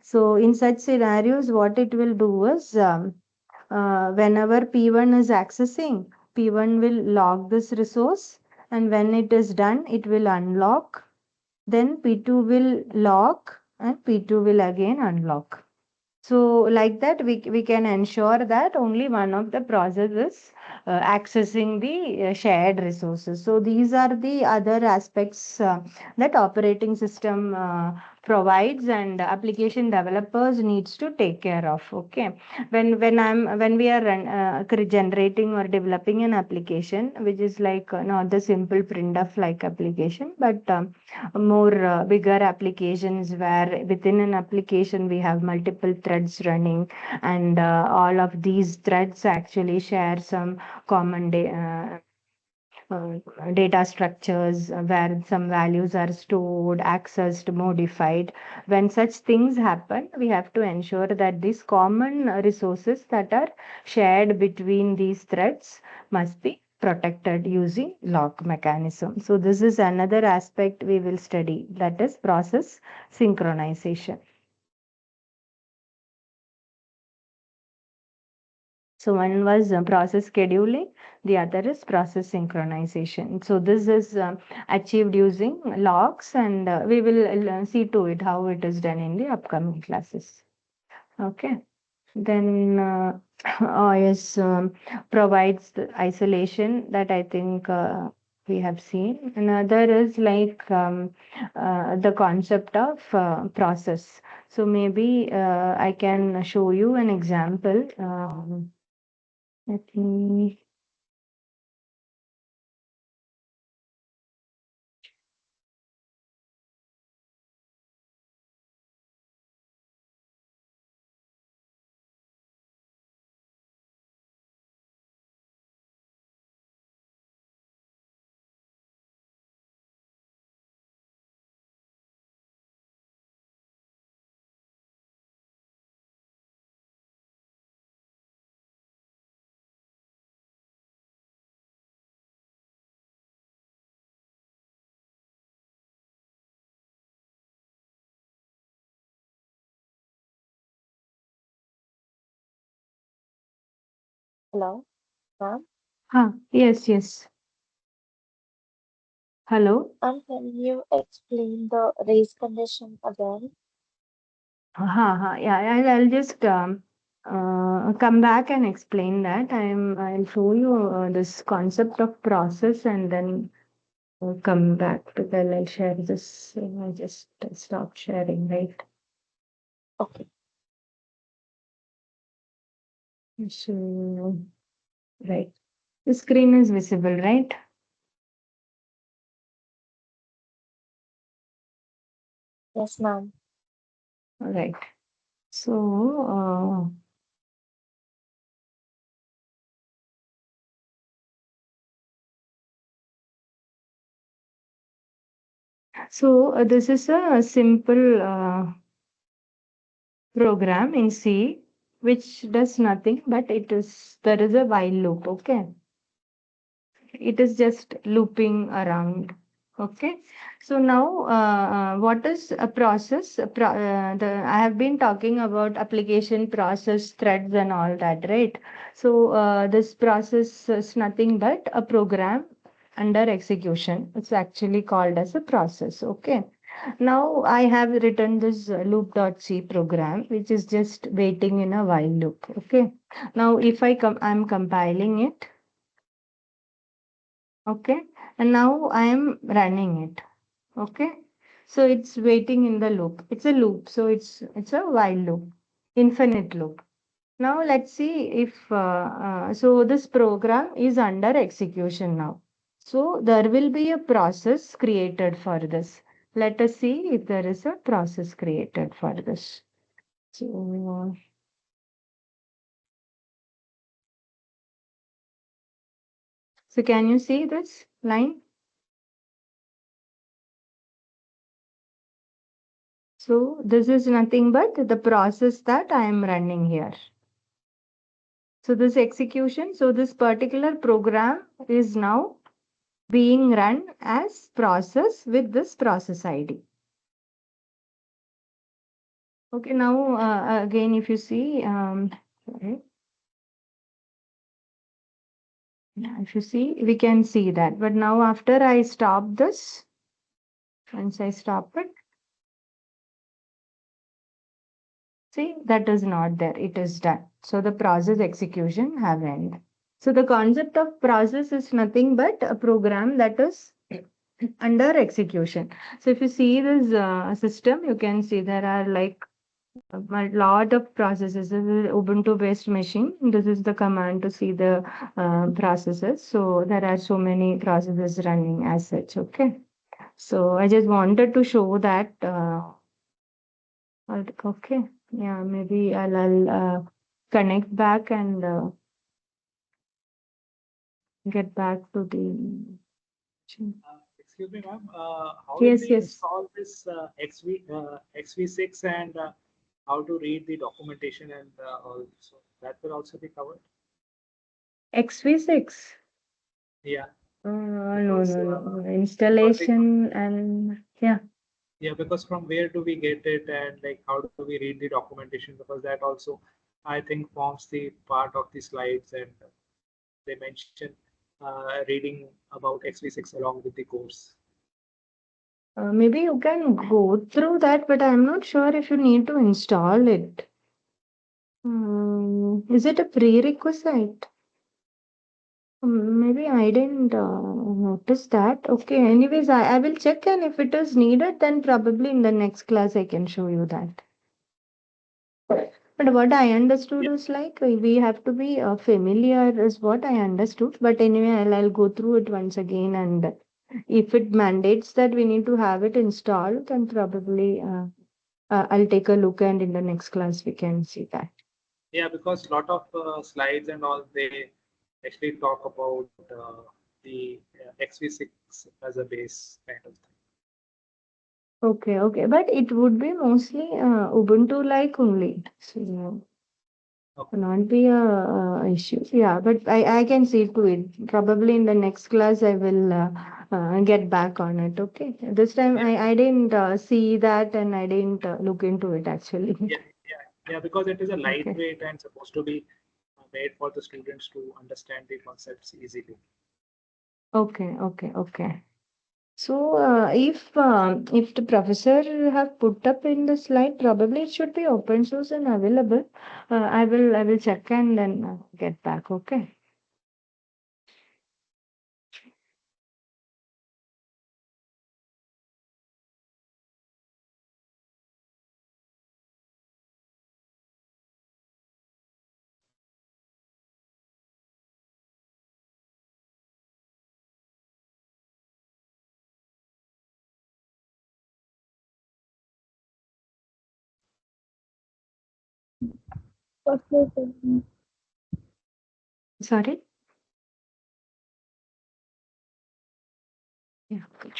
So in such scenarios, what it will do is whenever P1 is accessing, P1 will log this resource, and when it is done, it will unlock. Then P2 will lock and P2 will again unlock. So like that, we can ensure that only one of the process is accessing the shared resources. So these are the other aspects that operating system provides and application developers needs to take care of. Okay, when we are generating or developing an application, which is like not the simple printf like application, but more bigger applications where within an application we have multiple threads running, and all of these threads actually share some common data structures where some values are stored, accessed, modified. When such things happen, we have to ensure that these common resources that are shared between these threads must be protected using lock mechanism. So this is another aspect we will study, that is process synchronization. So one was process scheduling, the other is process synchronization. So this is achieved using logs, and we will see to it how it is done in the upcoming classes. Okay. Then OS provides the isolation that I think we have seen. Another is like the concept of process. So maybe I can show you an example. Let me. Hello, ma'am. Yes, yes. Hello. Can you explain the race condition again? Yeah, I'll just come back and explain that. I'll show you this concept of process, and then come back to that. I'll share this. I just stopped sharing, right? Okay. So, right. The screen is visible, right? Yes, ma'am. All right. So, this is a simple program in C, which does nothing, but there is a while loop. Okay. It is just looping around. Okay. So now, what is a process? I have been talking about application process threads and all that, right? So this process is nothing but a program under execution. It's actually called as a process. Okay. Now I have written this loop.c program, which is just waiting in a while loop. Okay. Now if I'm compiling it. Okay. And now I am running it. Okay. So it's waiting in the loop. It's a loop. So it's a while loop, infinite loop. Now let's see if so this program is under execution now. So there will be a process created for this. Let us see if there is a process created for this. So can you see this line? So this is nothing but the process that I am running here. So this execution, so this particular program is now being run as process with this process ID. Okay, now again, if you see, sorry. If you see, we can see that. But now after I stop this, once I stop it, see, that is not there. It is done. So the process execution have ended. So the concept of process is nothing but a program that is under execution. So if you see this system, you can see there are like a lot of processes. This is Ubuntu based machine. This is the command to see the processes. So there are so many processes running as such. Okay. So I just wanted to show that. Okay. Yeah, maybe I'll connect back and get back to the. Excuse me, ma'am. How will Yes, we yes. install this XV6 and how to read the documentation and also that will also be covered? XV6. Yeah. No, Because, no. because it, Installation and yeah. yeah, because from where do we get it and like how do we read the documentation? Because that also I think forms the part of the slides, and they mention reading about XV6 along with the course. Maybe you can go through that, but I'm not sure if you need to install it. Is it a prerequisite? Maybe I didn't notice that. Okay, anyways, I will check, and if it is needed, then probably in the next class I can show you that. But what I understood is like we have to be familiar, is what I understood. But anyway, I'll go through it once again, and if it mandates that we need to have it installed, then probably I'll take a look, and in the next class we can see that. Yeah, because a lot of slides and all, they actually talk about the XV6 as a base kind of thing. Okay, okay, but it would be mostly Ubuntu like only, so not be a issue. Yeah, but I can see to it. Probably in the next class I will get back on it. Okay, this time I didn't see that, and I didn't look into it actually. Yeah, because it is a Okay. lightweight and supposed to be made for the students to understand the concepts easily. Okay, okay, okay. So, if the professor have put up in the slide, probably it should be open source and available. I will check and then get back. Okay. Sorry. Yeah. Okay.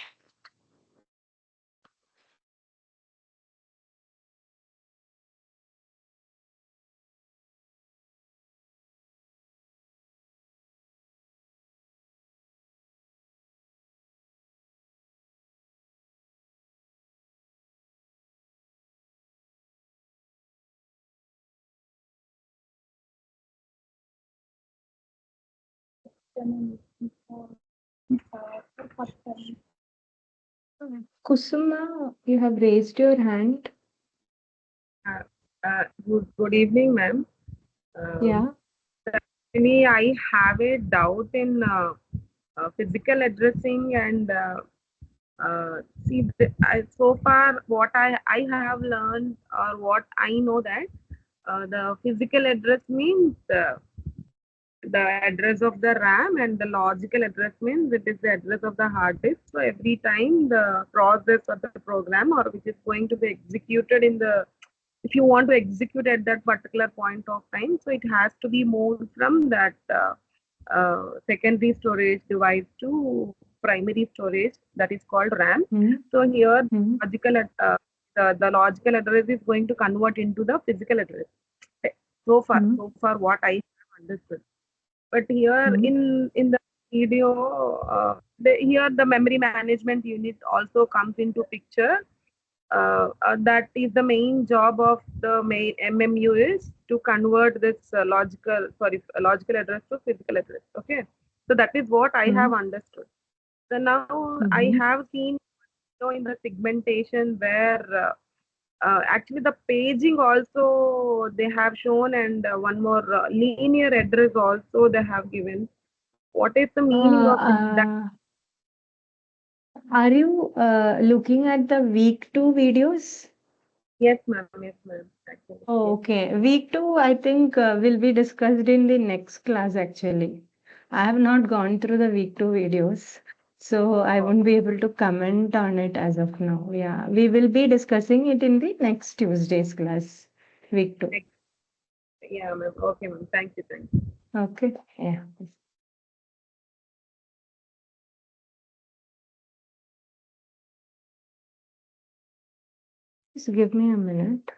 Kusuma, you have raised your hand. Good evening, ma'am. Yeah. Actually, I have a doubt in physical addressing and see, so far what I have learned or what I know that the physical address means the address of the RAM, and the logical address means it is the address of the hard disk. So every time the process or the program or which is going to be executed in the, if you want to execute at that particular point of time, so it has to be moved from that secondary storage device to primary storage, that is called RAM. So here logical the logical address is going to convert into the physical address. So far what I have understood. But here in the video, here the memory management unit also comes into picture. That is the main job of the main MMU is to convert this logical address to physical address. Okay, so that is what I have understood. So now I have seen, in the segmentation where actually the paging also they have shown, and one more linear address also they have given. What is the meaning of that? Are you looking at the week 2 videos? Yes, ma'am. Yes, ma'am. Actually, Oh, yes. okay. Week 2, I think, will be discussed in the next class actually. I have not gone through the week 2 videos, so I won't be able to comment on it as of now. Yeah, we will be discussing it in the next Tuesday's class, week 2. Yeah, ma'am. Okay, ma'am. Thank you. Thank you. Okay. Yeah. Just give me a minute.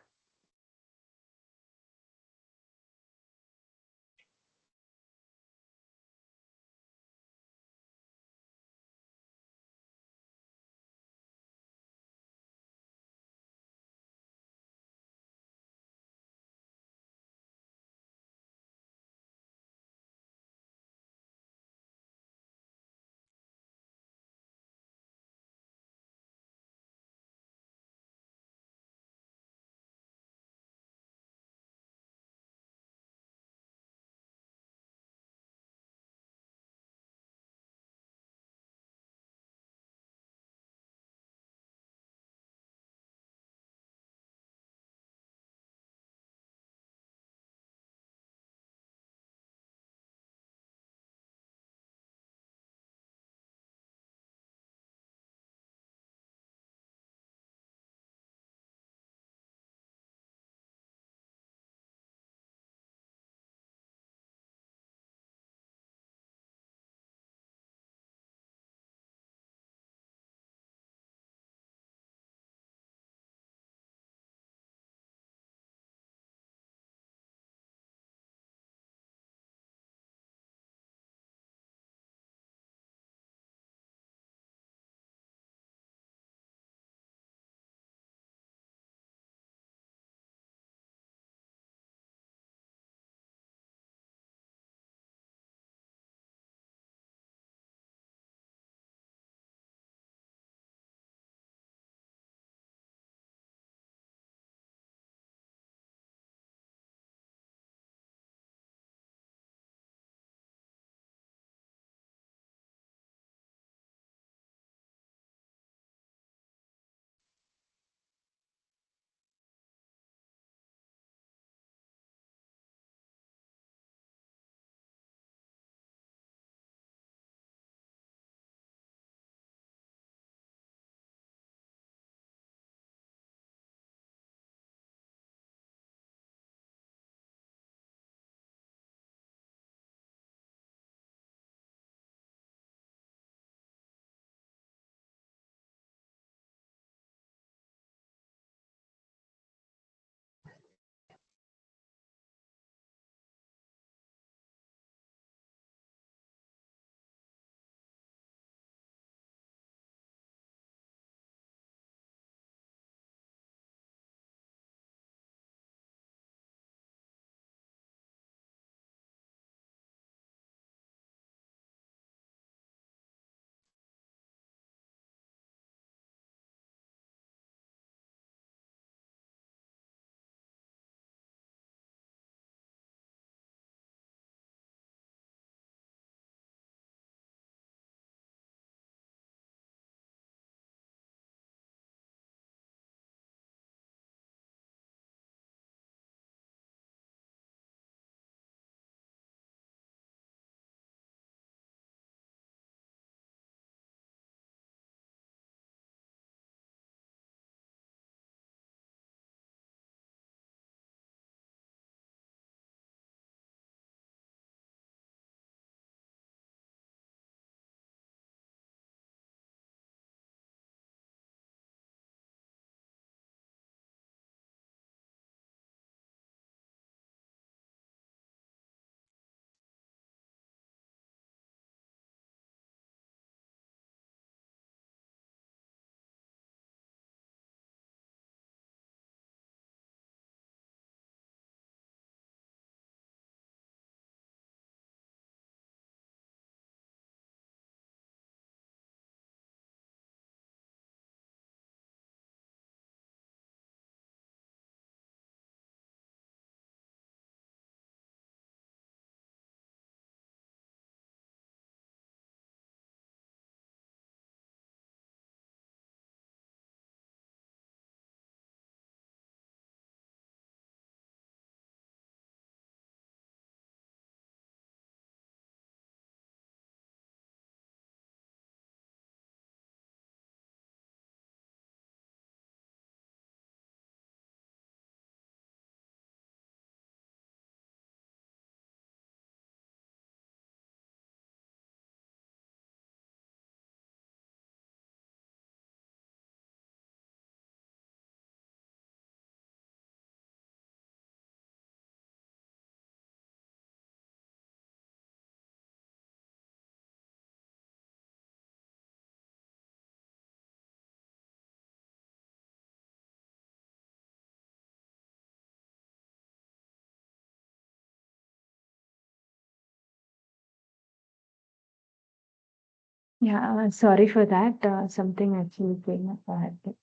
Yeah, sorry for that. Something actually came up. I had to.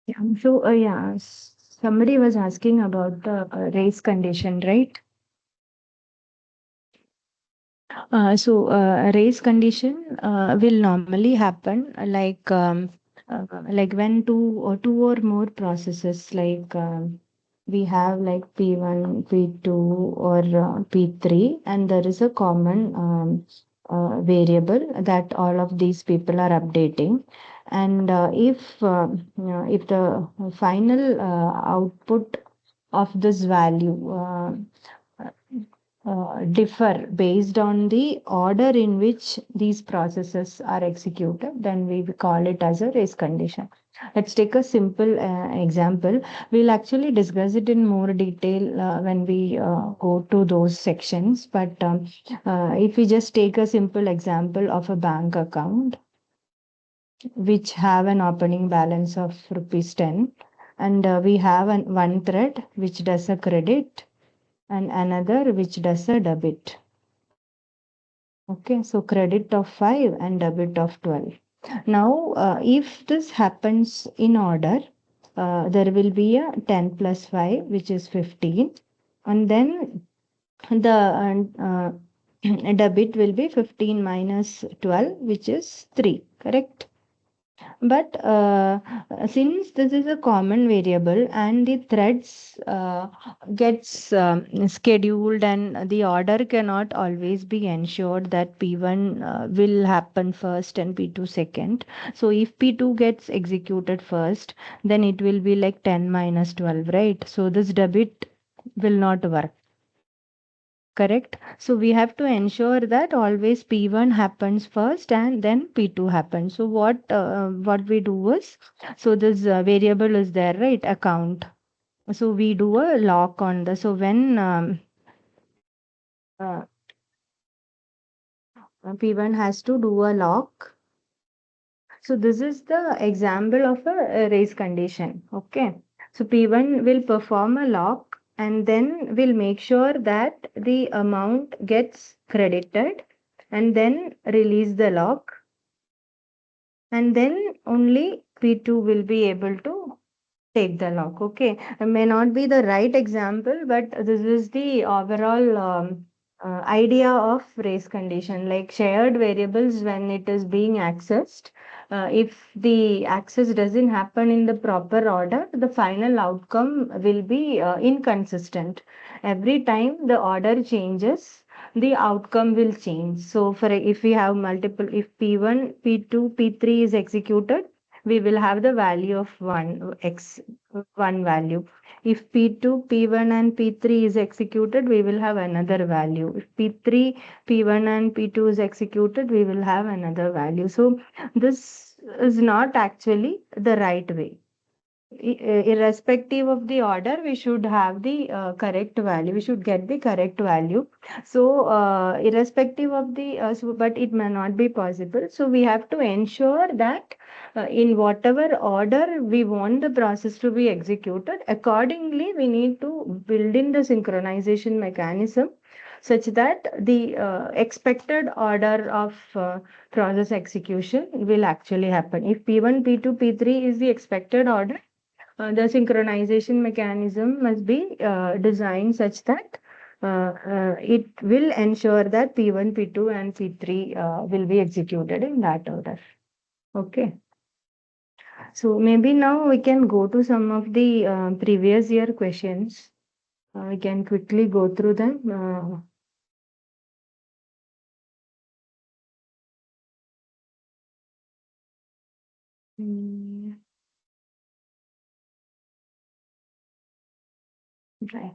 Yeah. So, yeah, somebody was asking about the race condition, right? A race condition will normally happen like when two or more processes we have like P1, P2 or P3, and there is a common variable that all of these people are updating. And if the final output of this value differ based on the order in which these processes are executed, then we will call it as a race condition. Let's take a simple example. We'll actually discuss it in more detail when we go to those sections. But if we just take a simple example of a bank account which have an opening balance of rupees 10, and we have one thread which does a credit and another which does a debit. Okay, so credit of 5 and debit of 12. Now, if this happens in order, there will be a 10 plus 5, which is 15. And then the debit will be 15 minus 12, which is 3, correct? But since this is a common variable and the threads gets scheduled and the order cannot always be ensured that P1 will happen first and P2 second. So if P2 gets executed first, then it will be like 10 minus 12, right? So this debit will not work. Correct. So we have to ensure that always P1 happens first and then P2 happens. So what we do is, so this variable is there, right? Account. So we do a lock on the. So when uh, P1 has to do a lock. So this is the example of a race condition. Okay. So P1 will perform a lock and then will make sure that the amount gets credited and then release the lock, and then only P2 will be able to take the lock. Okay, it may not be the right example, but this is the overall idea of race condition, like shared variables when it is being accessed. If the access doesn't happen in the proper order, the final outcome will be inconsistent. Every time the order changes, the outcome will change. So for if we have multiple, if P1, P2, P3 is executed, we will have the value of one value. If P2, P1 and P3 is executed, we will have another value. If P3, P1 and P2 is executed, we will have another value. So this is not actually the right way. Irrespective of the order, we should have the correct value. We should get the correct value. So, irrespective of the, but it may not be possible. So, we have to ensure that in whatever order we want the process to be executed, accordingly, we need to build in the synchronization mechanism such that the expected order of process execution will actually happen. If P1, P2, P3 is the expected order, the synchronization mechanism must be designed such that it will ensure that P1, P2, and P3 will be executed in that order. Okay. So maybe now we can go to some of the previous year questions. We can quickly go through them. Mm, Right.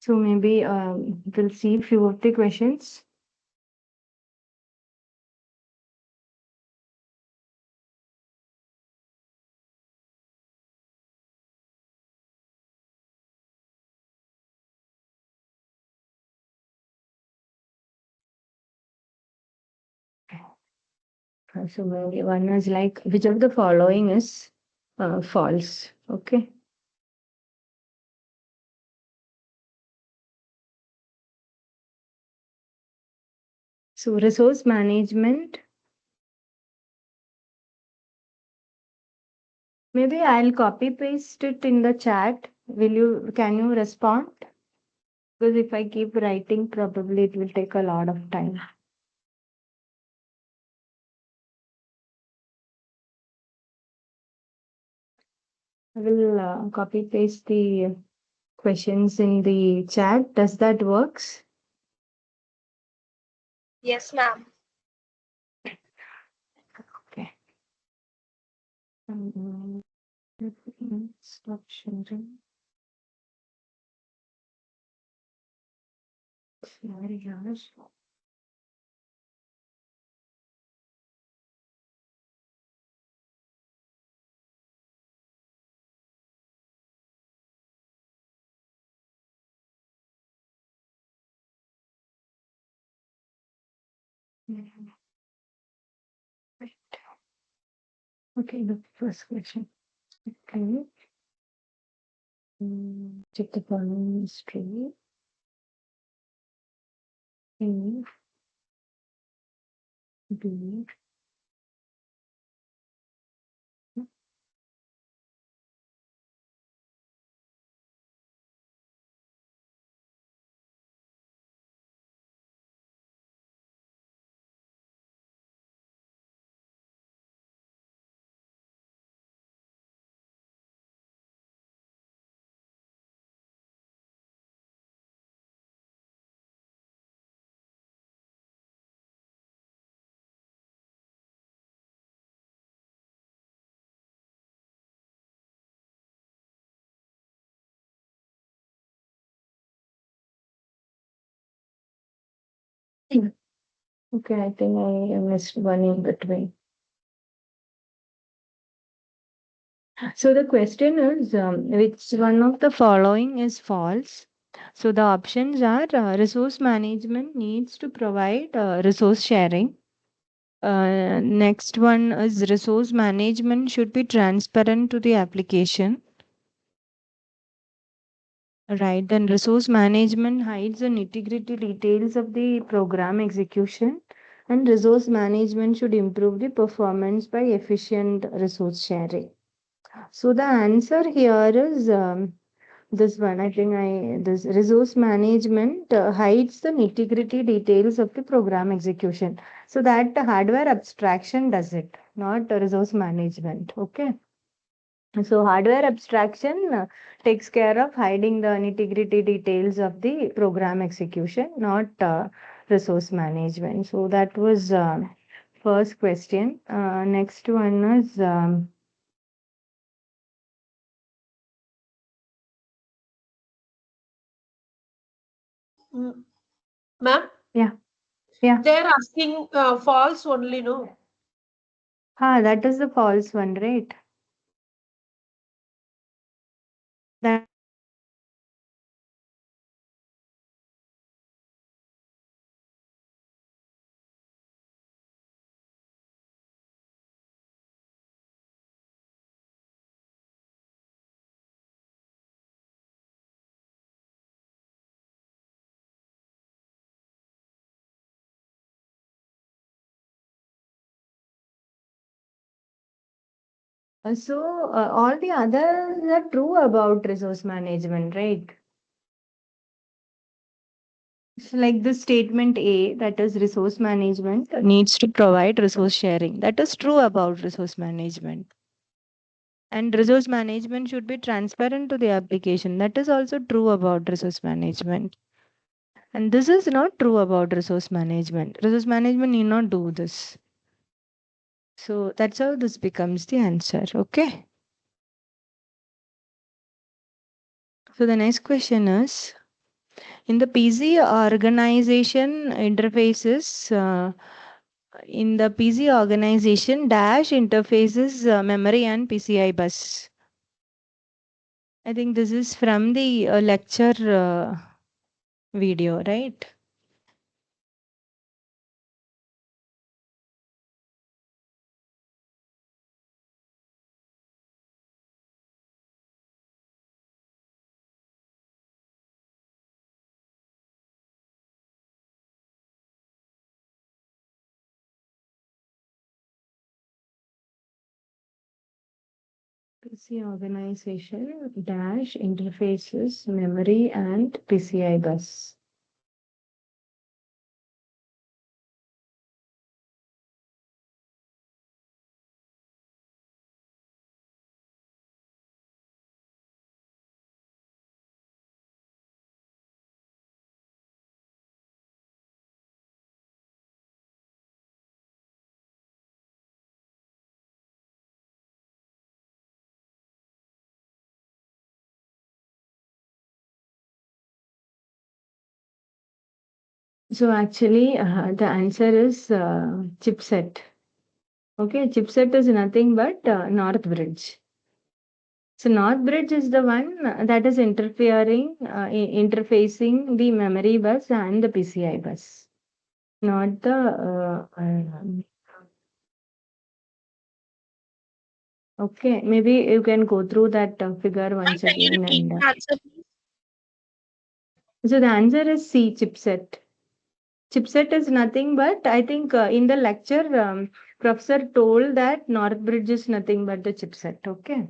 So maybe we'll see few of the questions. So maybe one is like, which of the following is false? Okay. So resource management Maybe I'll copy paste it in the chat. Can you respond? Because if I keep writing, probably it will take a lot of time. I will copy paste the questions in the chat. Does that works? Yes, ma'am. Okay. Stop sharing. Share yours. Right. Okay, the first question. Okay. Check the following history. A, B, okay, I think I missed one in between. So the question is, which one of the following is false? So the options are resource management needs to provide resource sharing. Next one is resource management should be transparent to the application. Right, then resource management hides the nitty-gritty details of the program execution, and resource management should improve the performance by efficient resource sharing. So the answer here is this one. I think this resource management hides the nitty-gritty details of the program execution. So that the hardware abstraction does it, not resource management. Okay. So hardware abstraction takes care of hiding the nitty-gritty details of the program execution, not resource management. So that was first question. Next one is Ma'am, yeah. they're asking false only, no? That is the false one, right? That so all the others are true about resource management, right? So like the statement A, that is resource management needs to provide resource sharing. That is true about resource management. And resource management should be transparent to the application. That is also true about resource management. And this is not true about resource management. Resource management need not do this. So that's how this becomes the answer. Okay. So the next question is, in the PC organization interfaces, in the PC organization, dash interfaces memory and PCI bus. I think this is from the lecture video, right? See, organization dash interfaces, memory, and PCI bus. So actually, the answer is chipset. Okay, chipset is nothing but North Bridge. So North Bridge is the one that is interfacing the memory bus and the PCI bus, not the. Okay, maybe you can go through that figure once Can you again. repeat And the answer, please? so the answer is C, chipset. Chipset is nothing but, I think in the lecture, professor told that North Bridge is nothing but the chipset. Okay.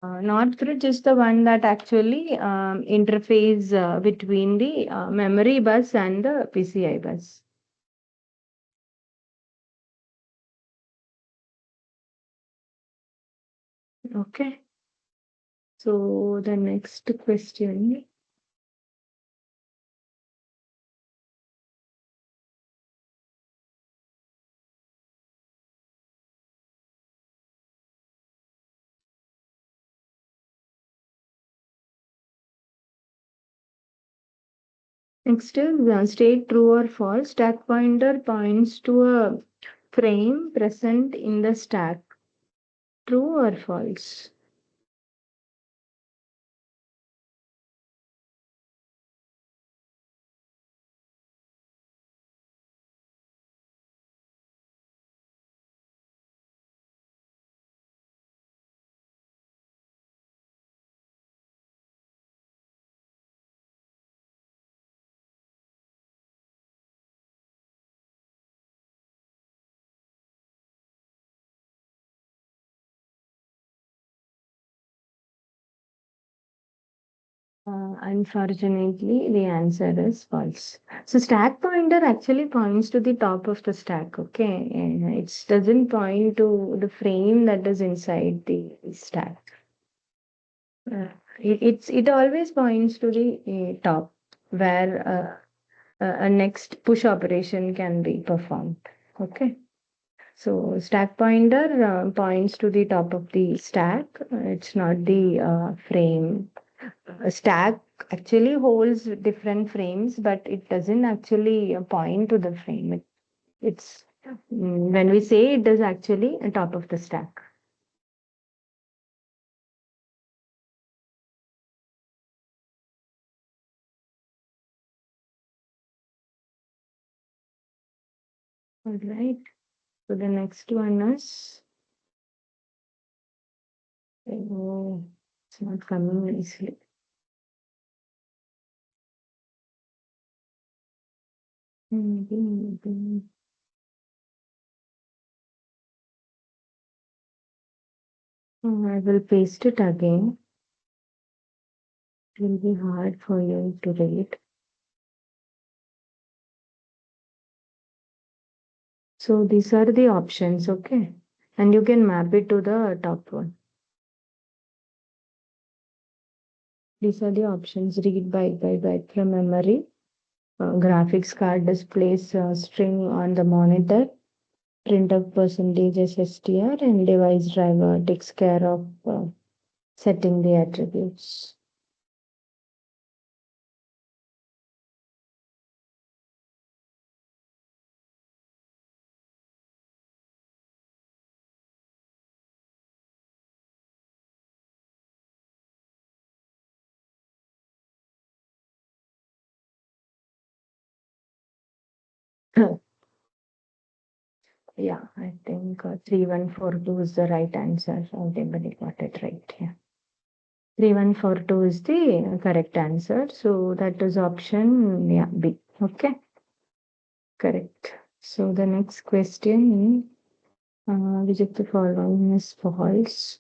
North Bridge is the one that actually interface between the memory bus and the PCI bus. Okay. So the next question. Next is state true or false. Stack pointer points to a frame present in the stack. True or false? Unfortunately, the answer is false. So stack pointer actually points to the top of the stack. Okay, and it doesn't point to the frame that is inside the stack. It always points to the top where a next push operation can be performed. Okay. So stack pointer points to the top of the stack. It's not the frame. A stack actually holds different frames, but it doesn't actually point to the frame. It's when we say it is actually on top of the stack. All right. So the next one is, oh, it's not coming nicely. Maybe. I will paste it again. It will be hard for you to read. So these are the options, okay? And you can map it to the top one. These are the options. Read byte from memory. Graphics card displays string on the monitor. Printf percentage SSTR and device driver takes care of setting the attributes. Yeah, I think 3142 is the right answer. Everybody got it right here. 3142 is the correct answer. So that is option, yeah, B. Okay. Correct. So the next question, which of the following is false?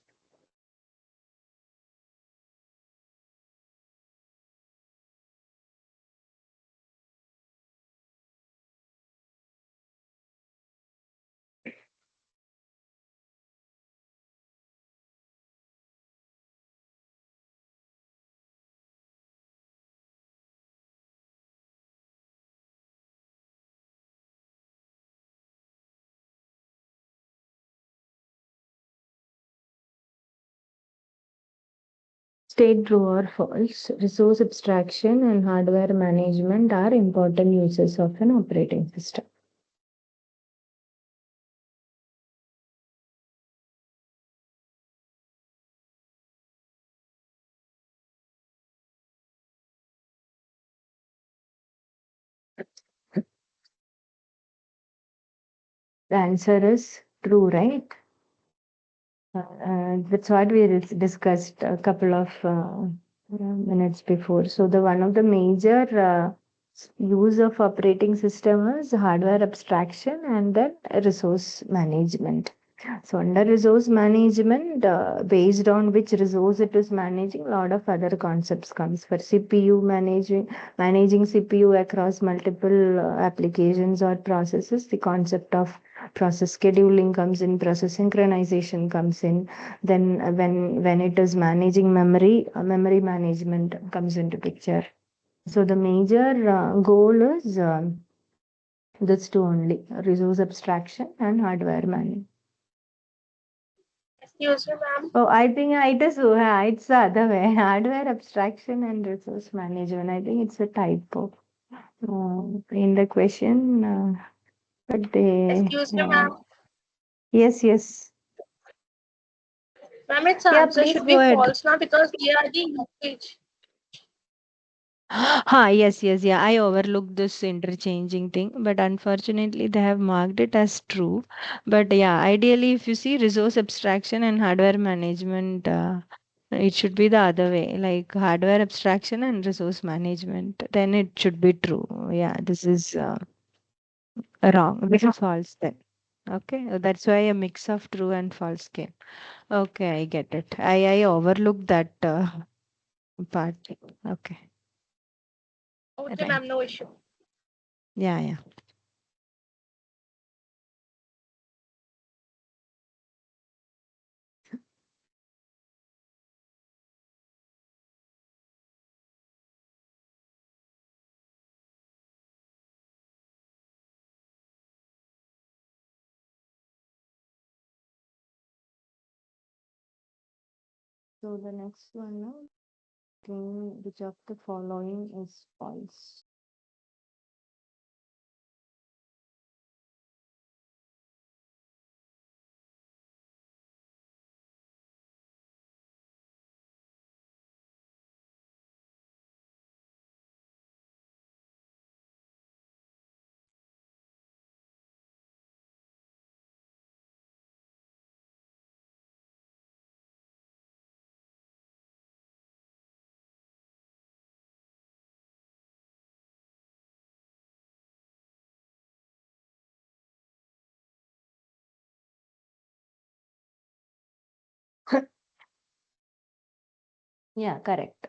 State true or false. Resource abstraction and hardware management are important uses of an operating system. The answer is true, right? That's what we discussed a couple of minutes before. So the one of the major use of operating system is hardware abstraction and then resource management. So under resource management, based on which resource it is managing, a lot of other concepts comes for CPU managing CPU across multiple applications or processes. The concept of process scheduling comes in, process synchronization comes in. Then when it is managing memory, memory management comes into picture. So the major goal is this two only: resource abstraction and hardware management. Excuse me, ma'am. Oh, I think it's the other way. Hardware abstraction and resource management. I think it's a typo in the question, but they. Excuse me, ma'am. Yes, yes. Ma'am, its Yeah, answer please should go be ahead. false now because we are the usage. Yes, yes, yeah. I overlooked this interchanging thing, but unfortunately, they have marked it as true. But yeah, ideally, if you see resource abstraction and hardware management, it should be the other way, like hardware abstraction and resource management. Then it should be true. Yeah, this is wrong. This is false then. Okay, that's why a mix of true and false came. Okay, I get it. I overlooked that part. Okay, Okay, right. ma'am, no issue. Yeah, yeah. So the next one, no? Which of the following is false? Yeah, correct.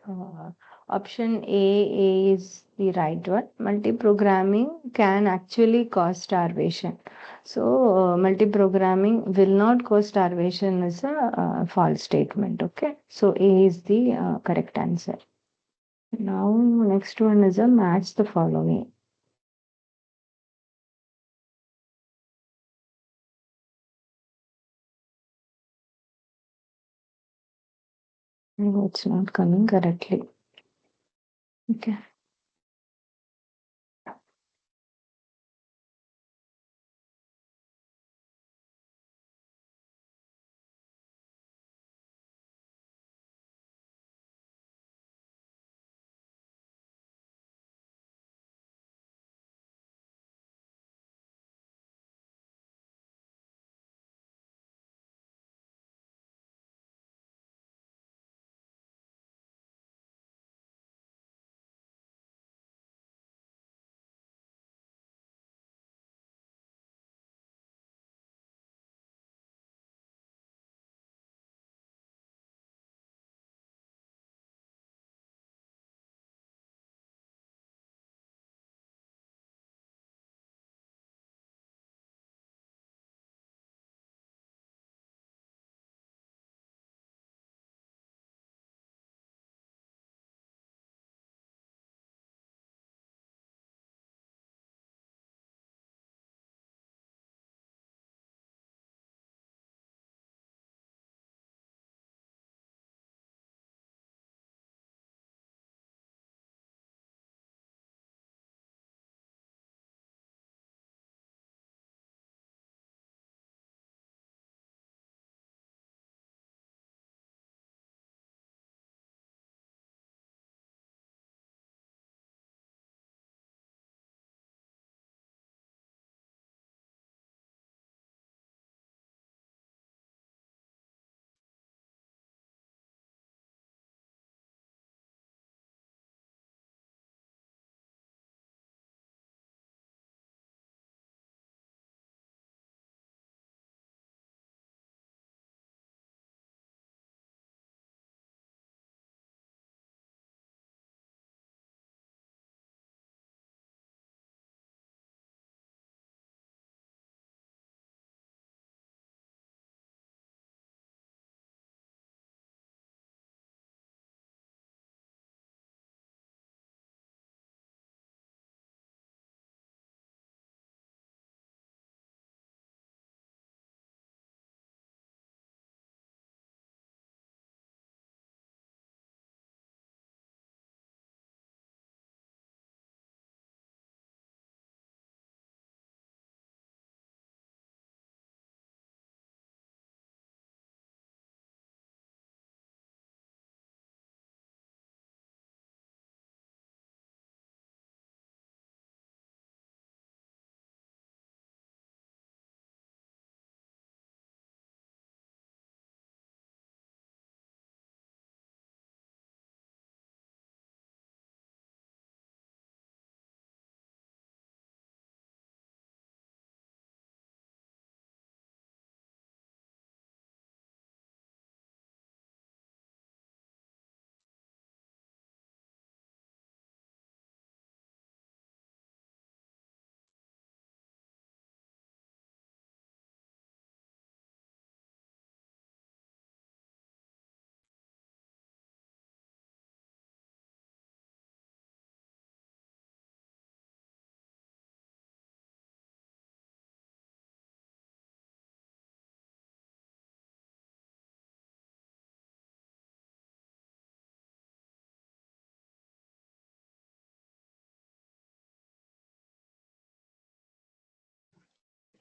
Option A is the right one. Multi-programming can actually cause starvation. So, multi-programming will not cause starvation is a false statement. Okay. So, A is the correct answer. Now, next one is a match the following. No, it's not coming correctly. Okay.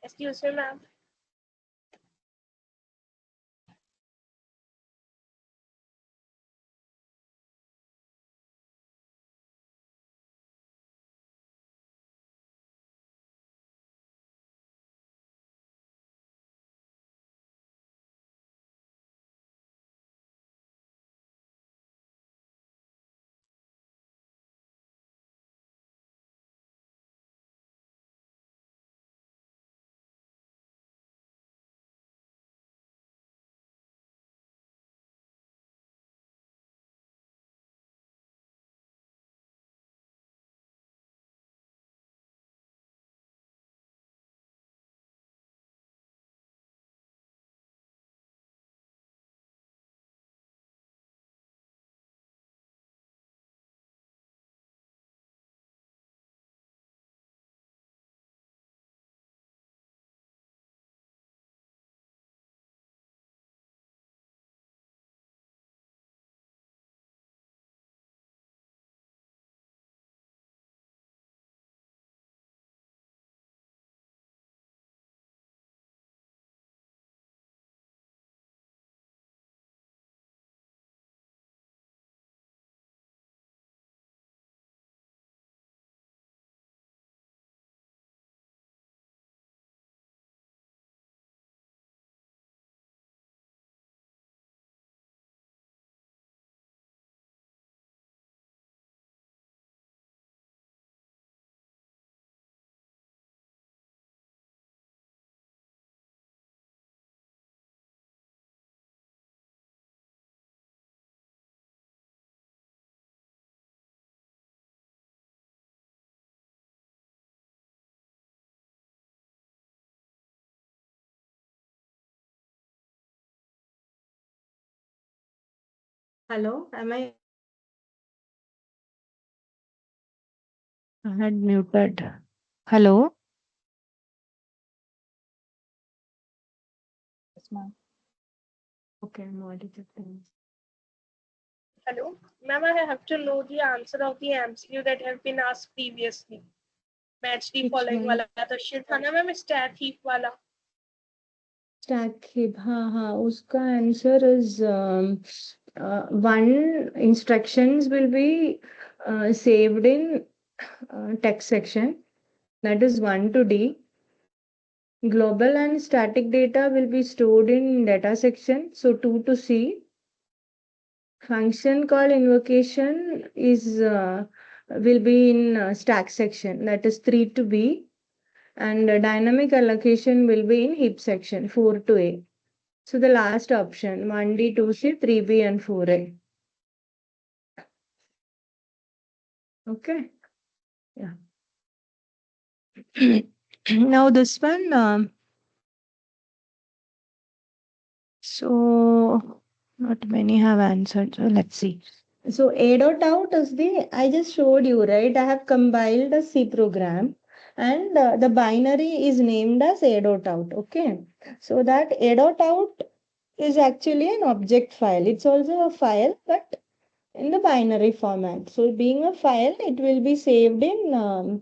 Excuse me, ma'am. Hello, I had muted. Hello? Yes, ma'am. Okay, I'm audible. Hello, ma'am. I have to know the answer of the MCQ that have been asked previously. Match the Which following one? वाला तो shit था ना ma'am stack heap वाला. Stack heap. हाँ, उसका answer is one instructions will be saved in text section. That is 1 to D. Global and static data will be stored in data section. So 2 to C. Function call invocation is will be in stack section. That is 3 to B. And dynamic allocation will be in heap section 4 to A. So the last option 1D, 2C, 3B, and 4A. Okay. Yeah. Now this one. So not many have answered. So let's see. So A dot out is I just showed you, right? I have compiled a C program and the binary is named as A dot out. Okay. So that A dot out is actually an object file. It's also a file, but in the binary format. So being a file, it will be saved in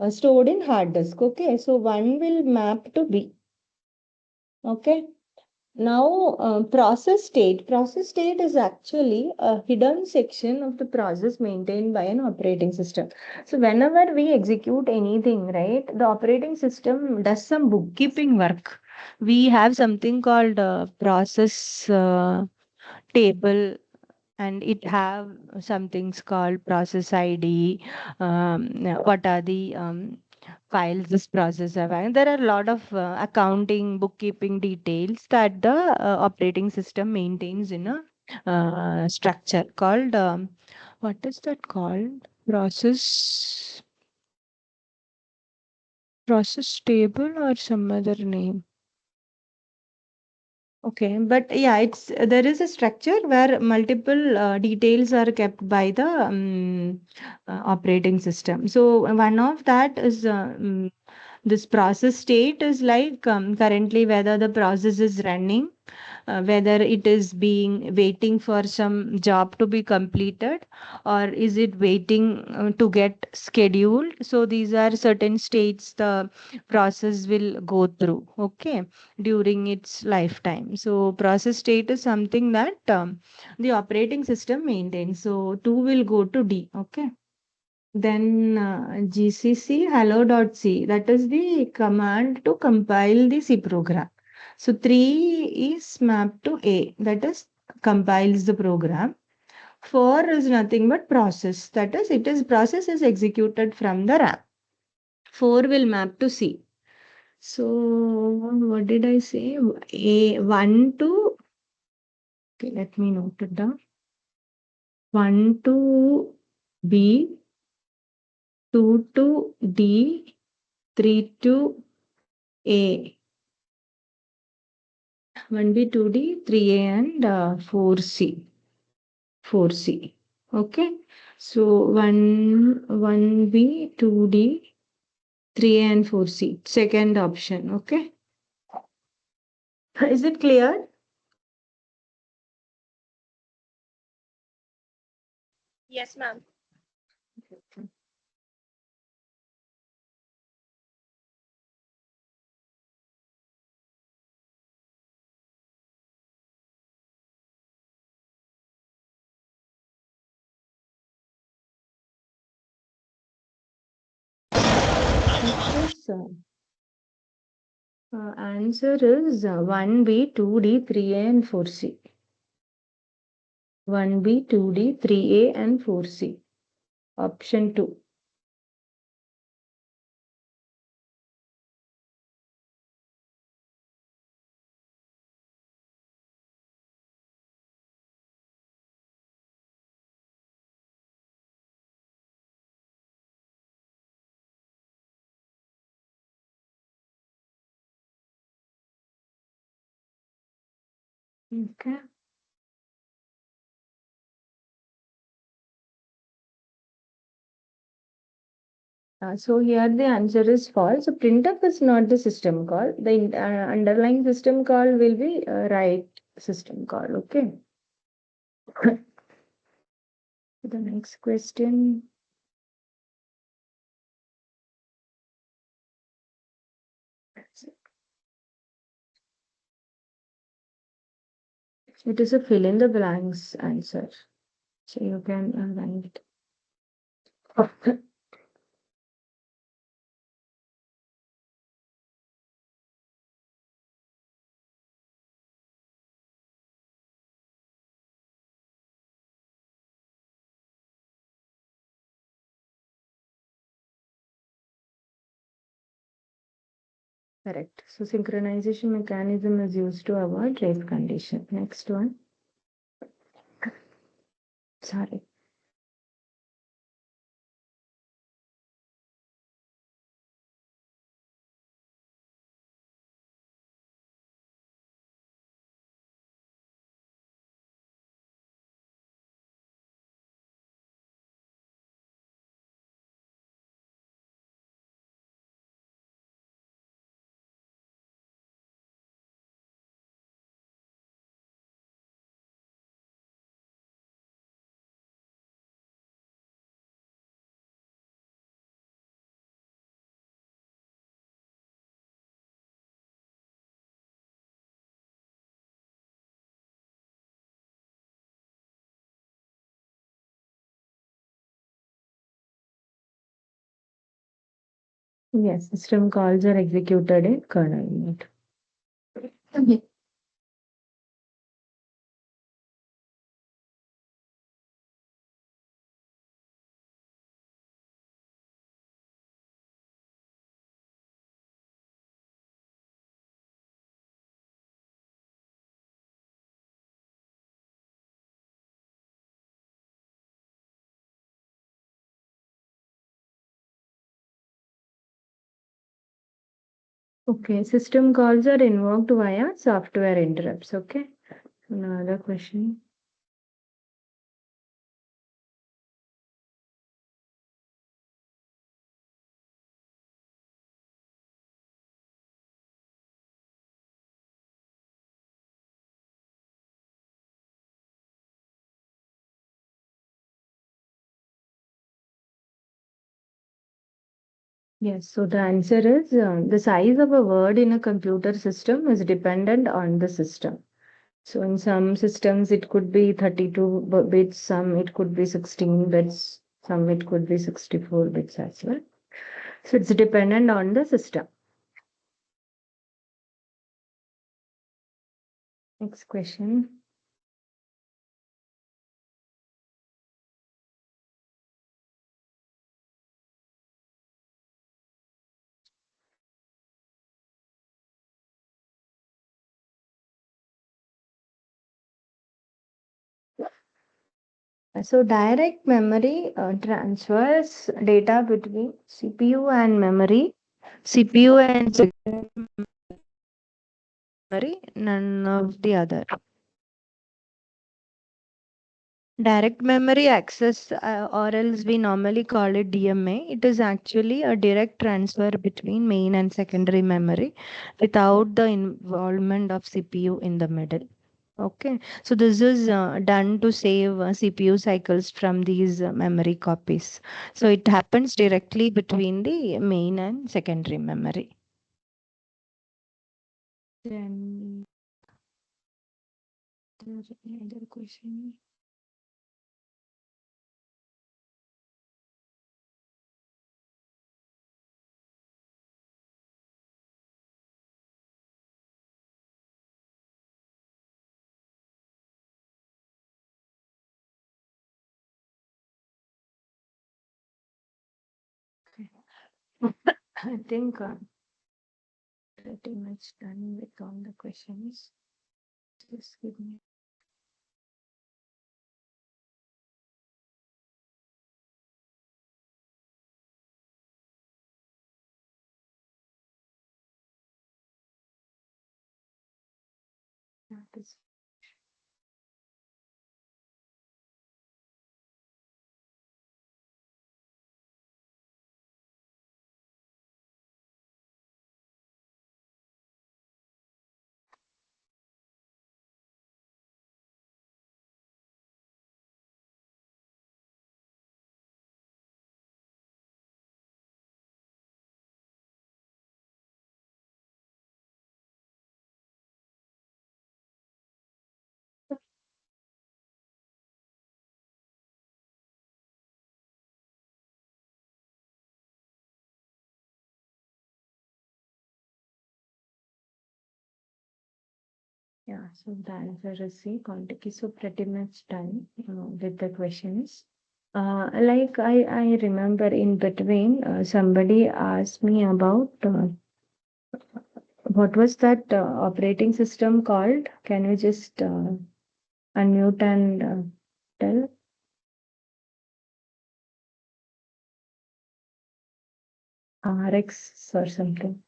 stored in hard disk. Okay. So one will map to B. Okay. Now, process state. Process state is actually a hidden section of the process maintained by an operating system. So, whenever we execute anything, right, the operating system does some bookkeeping work. We have something called process table, and it have some things called process ID. What are the files this process have? And there are a lot of accounting, bookkeeping details that the operating system maintains in a structure called what is that called? Process table or some other name. Okay, but yeah, it's there is a structure where multiple details are kept by the operating system. So one of that is This process state is like currently whether the process is running, whether it is being waiting for some job to be completed, or is it waiting to get scheduled. So these are certain states the process will go through, okay, during its lifetime. So process state is something that the operating system maintains. So 2 will go to D, okay. Then GCC hello.c, that is the command to compile the C program. So 3 is mapped to A, that is compiles the program. 4 is nothing but process, that is it is process is executed from the RAM. 4 will map to C. So what did I say? A1 to, okay, let me note it down. 1 to B, 2 to D, 3 to A. 1B, 2D, 3A and 4C. 4C. Okay. So 1B, 2D, 3A and 4C. Second option. Okay. Is it clear? Yes, ma'am. Yes, answer is 1B, 2D, 3A and 4C. 1B, 2D, 3A and 4C. Option 2. Okay. So here the answer is false. So printf is not the system call. The underlying system call will be write system call. Okay. The next question. It is a fill in the blanks answer. So you can write. Correct. So synchronization mechanism is used to avoid race condition. Next one. Sorry. Yes, system calls are executed in kernel mode. Okay, system calls are invoked via software interrupts. Okay. Another question. Yes, so the answer is the size of a word in a computer system is dependent on the system. So in some systems it could be 32 bits, some it could be 16 bits, some it could be 64 bits as well. So it's dependent on the system. Next question. So direct memory transfers data between CPU and memory, CPU and secondary memory, none of the other. Direct memory access, or else we normally call it DMA. It is actually a direct transfer between main and secondary memory without the involvement of CPU in the middle. Okay, so this is done to save CPU cycles from these memory copies. So it happens directly between the main and secondary memory. Then, there's another question. I think pretty much done with all the questions. Just give me. That is Yeah, so the answer is C, Contiki. So pretty much done with the questions. Like I remember in between, somebody asked me about what was that operating system called? Can you just unmute and tell? RX or something.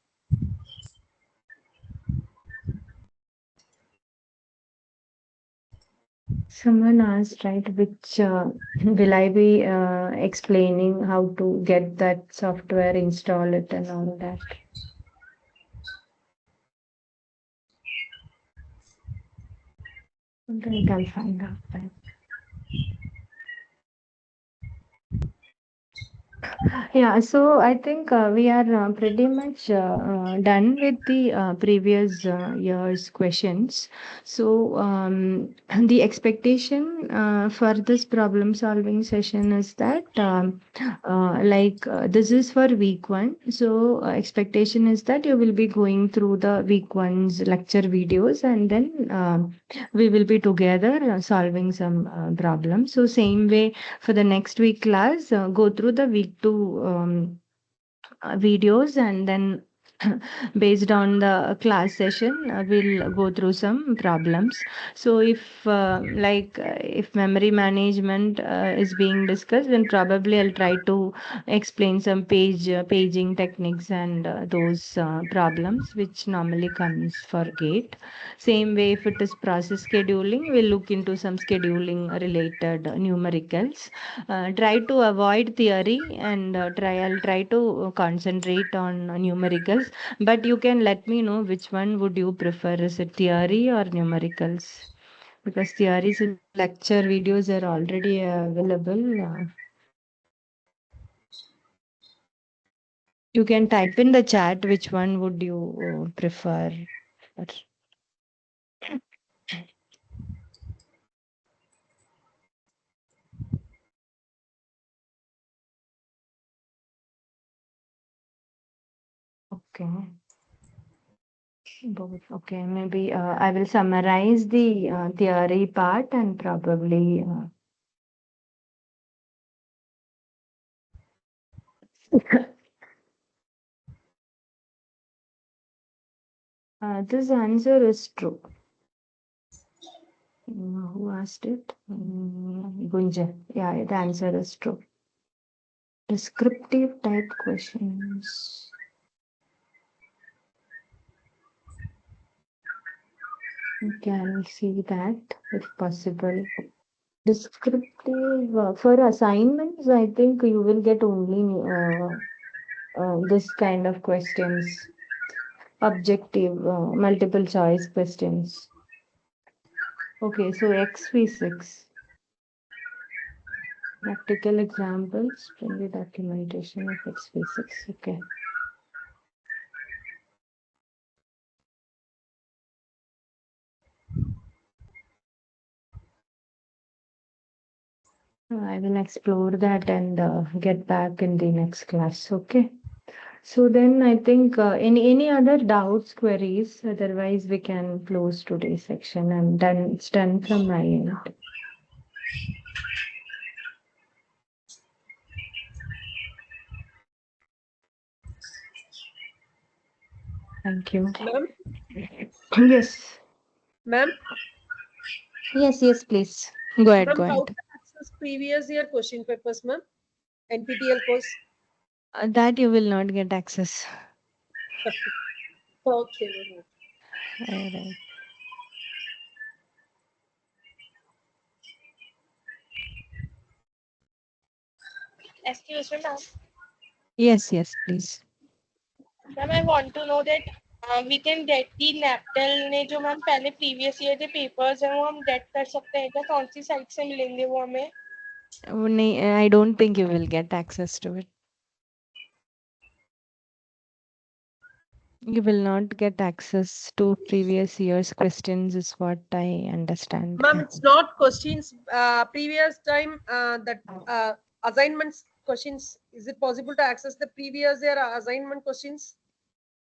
Someone asked, right, which will I be explaining how to get that software, install it, and all that? I think I'll find out. Yeah, so I think we are pretty much done with the previous year's questions. So the expectation for this problem solving session is that this is for week one. So expectation is that you will be going through the week one's lecture videos, and then we will be together solving some problems. So same way for the next week class, go through the week two videos, and then based on the class session, we'll go through some problems. So if memory management is being discussed, then probably I'll try to explain some paging techniques and those problems which normally comes for gate. Same way, if it is process scheduling, we'll look into some scheduling related numericals. Try to avoid theory, and I'll try to concentrate on numericals. But you can let me know which one would you prefer. Is it theory or numericals? Because theories in lecture videos are already available. You can type in the chat which one would you prefer. Okay. Both. Okay, maybe I will summarize the theory part and probably this answer is true. Who asked it? Gunja. Yeah, the answer is true. Descriptive type questions. Okay, I'll see that if possible. Descriptive for assignments, I think you will get only this kind of questions. Objective, multiple choice questions. Okay, so XV6. Practical examples, friendly documentation of XV6. Okay. I will explore that and get back in the next class. Okay. So then I think any other doubts, queries, otherwise we can close today's section. I'm done. It's done from my end. Thank you. Ma'am? Yes. Ma'am? Yes, please. Go ahead, Ma'am, go how ahead. to access previous year question papers, ma'am? NPTEL course. That you will not get access. Okay, ma'am. All right. Excuse me, ma'am. Yes, please. Ma'am I want to know that we can get the NPTEL ने जो ma'am पहले previous year के papers हैं वो हम gate कर सकते हैं क्या? कौन सी साइट से मिलेंगे वो हमें? I don't think you will get access to it. You will not get access to previous year's questions, is what I understand. Ma'am, it's not questions. Previous time that assignments questions. Is it possible to access the previous year assignment questions?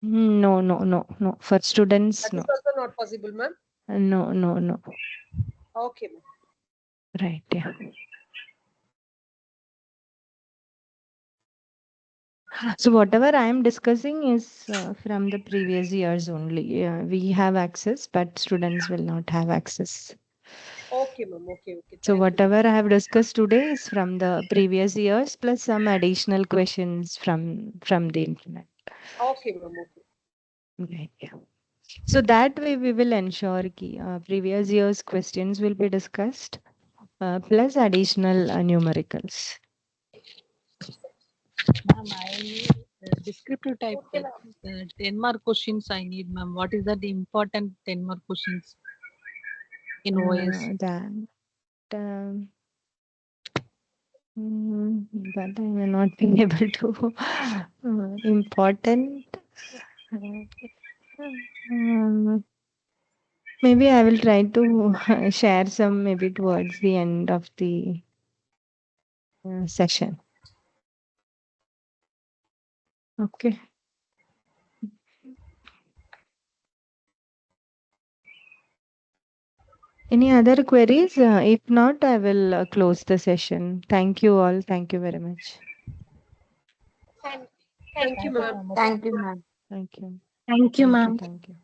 No. For students, That no. is also not possible, ma'am. No. Okay, ma'am. Right, yeah. So whatever I am discussing is from the previous years only. We have access, but students will not have access. Okay, ma'am. Okay. So Thank whatever I have discussed today is from the previous years plus some additional questions from the internet. Okay, ma'am. Okay. Right, yeah. So that way we will ensure that previous year's questions will be discussed plus additional numericals. Ma'am, I need descriptive type 10 mark questions I need, ma'am. What is the important 10 mark questions in OS? That I may not be able to. Important. Maybe I will try to share some maybe towards the end of the session. Okay. Any other queries? If not, I will close the session. Thank you all. Thank you very much. Thank you, ma'am. Thank you, ma'am. Thank you. Thank you, ma'am. Thank you.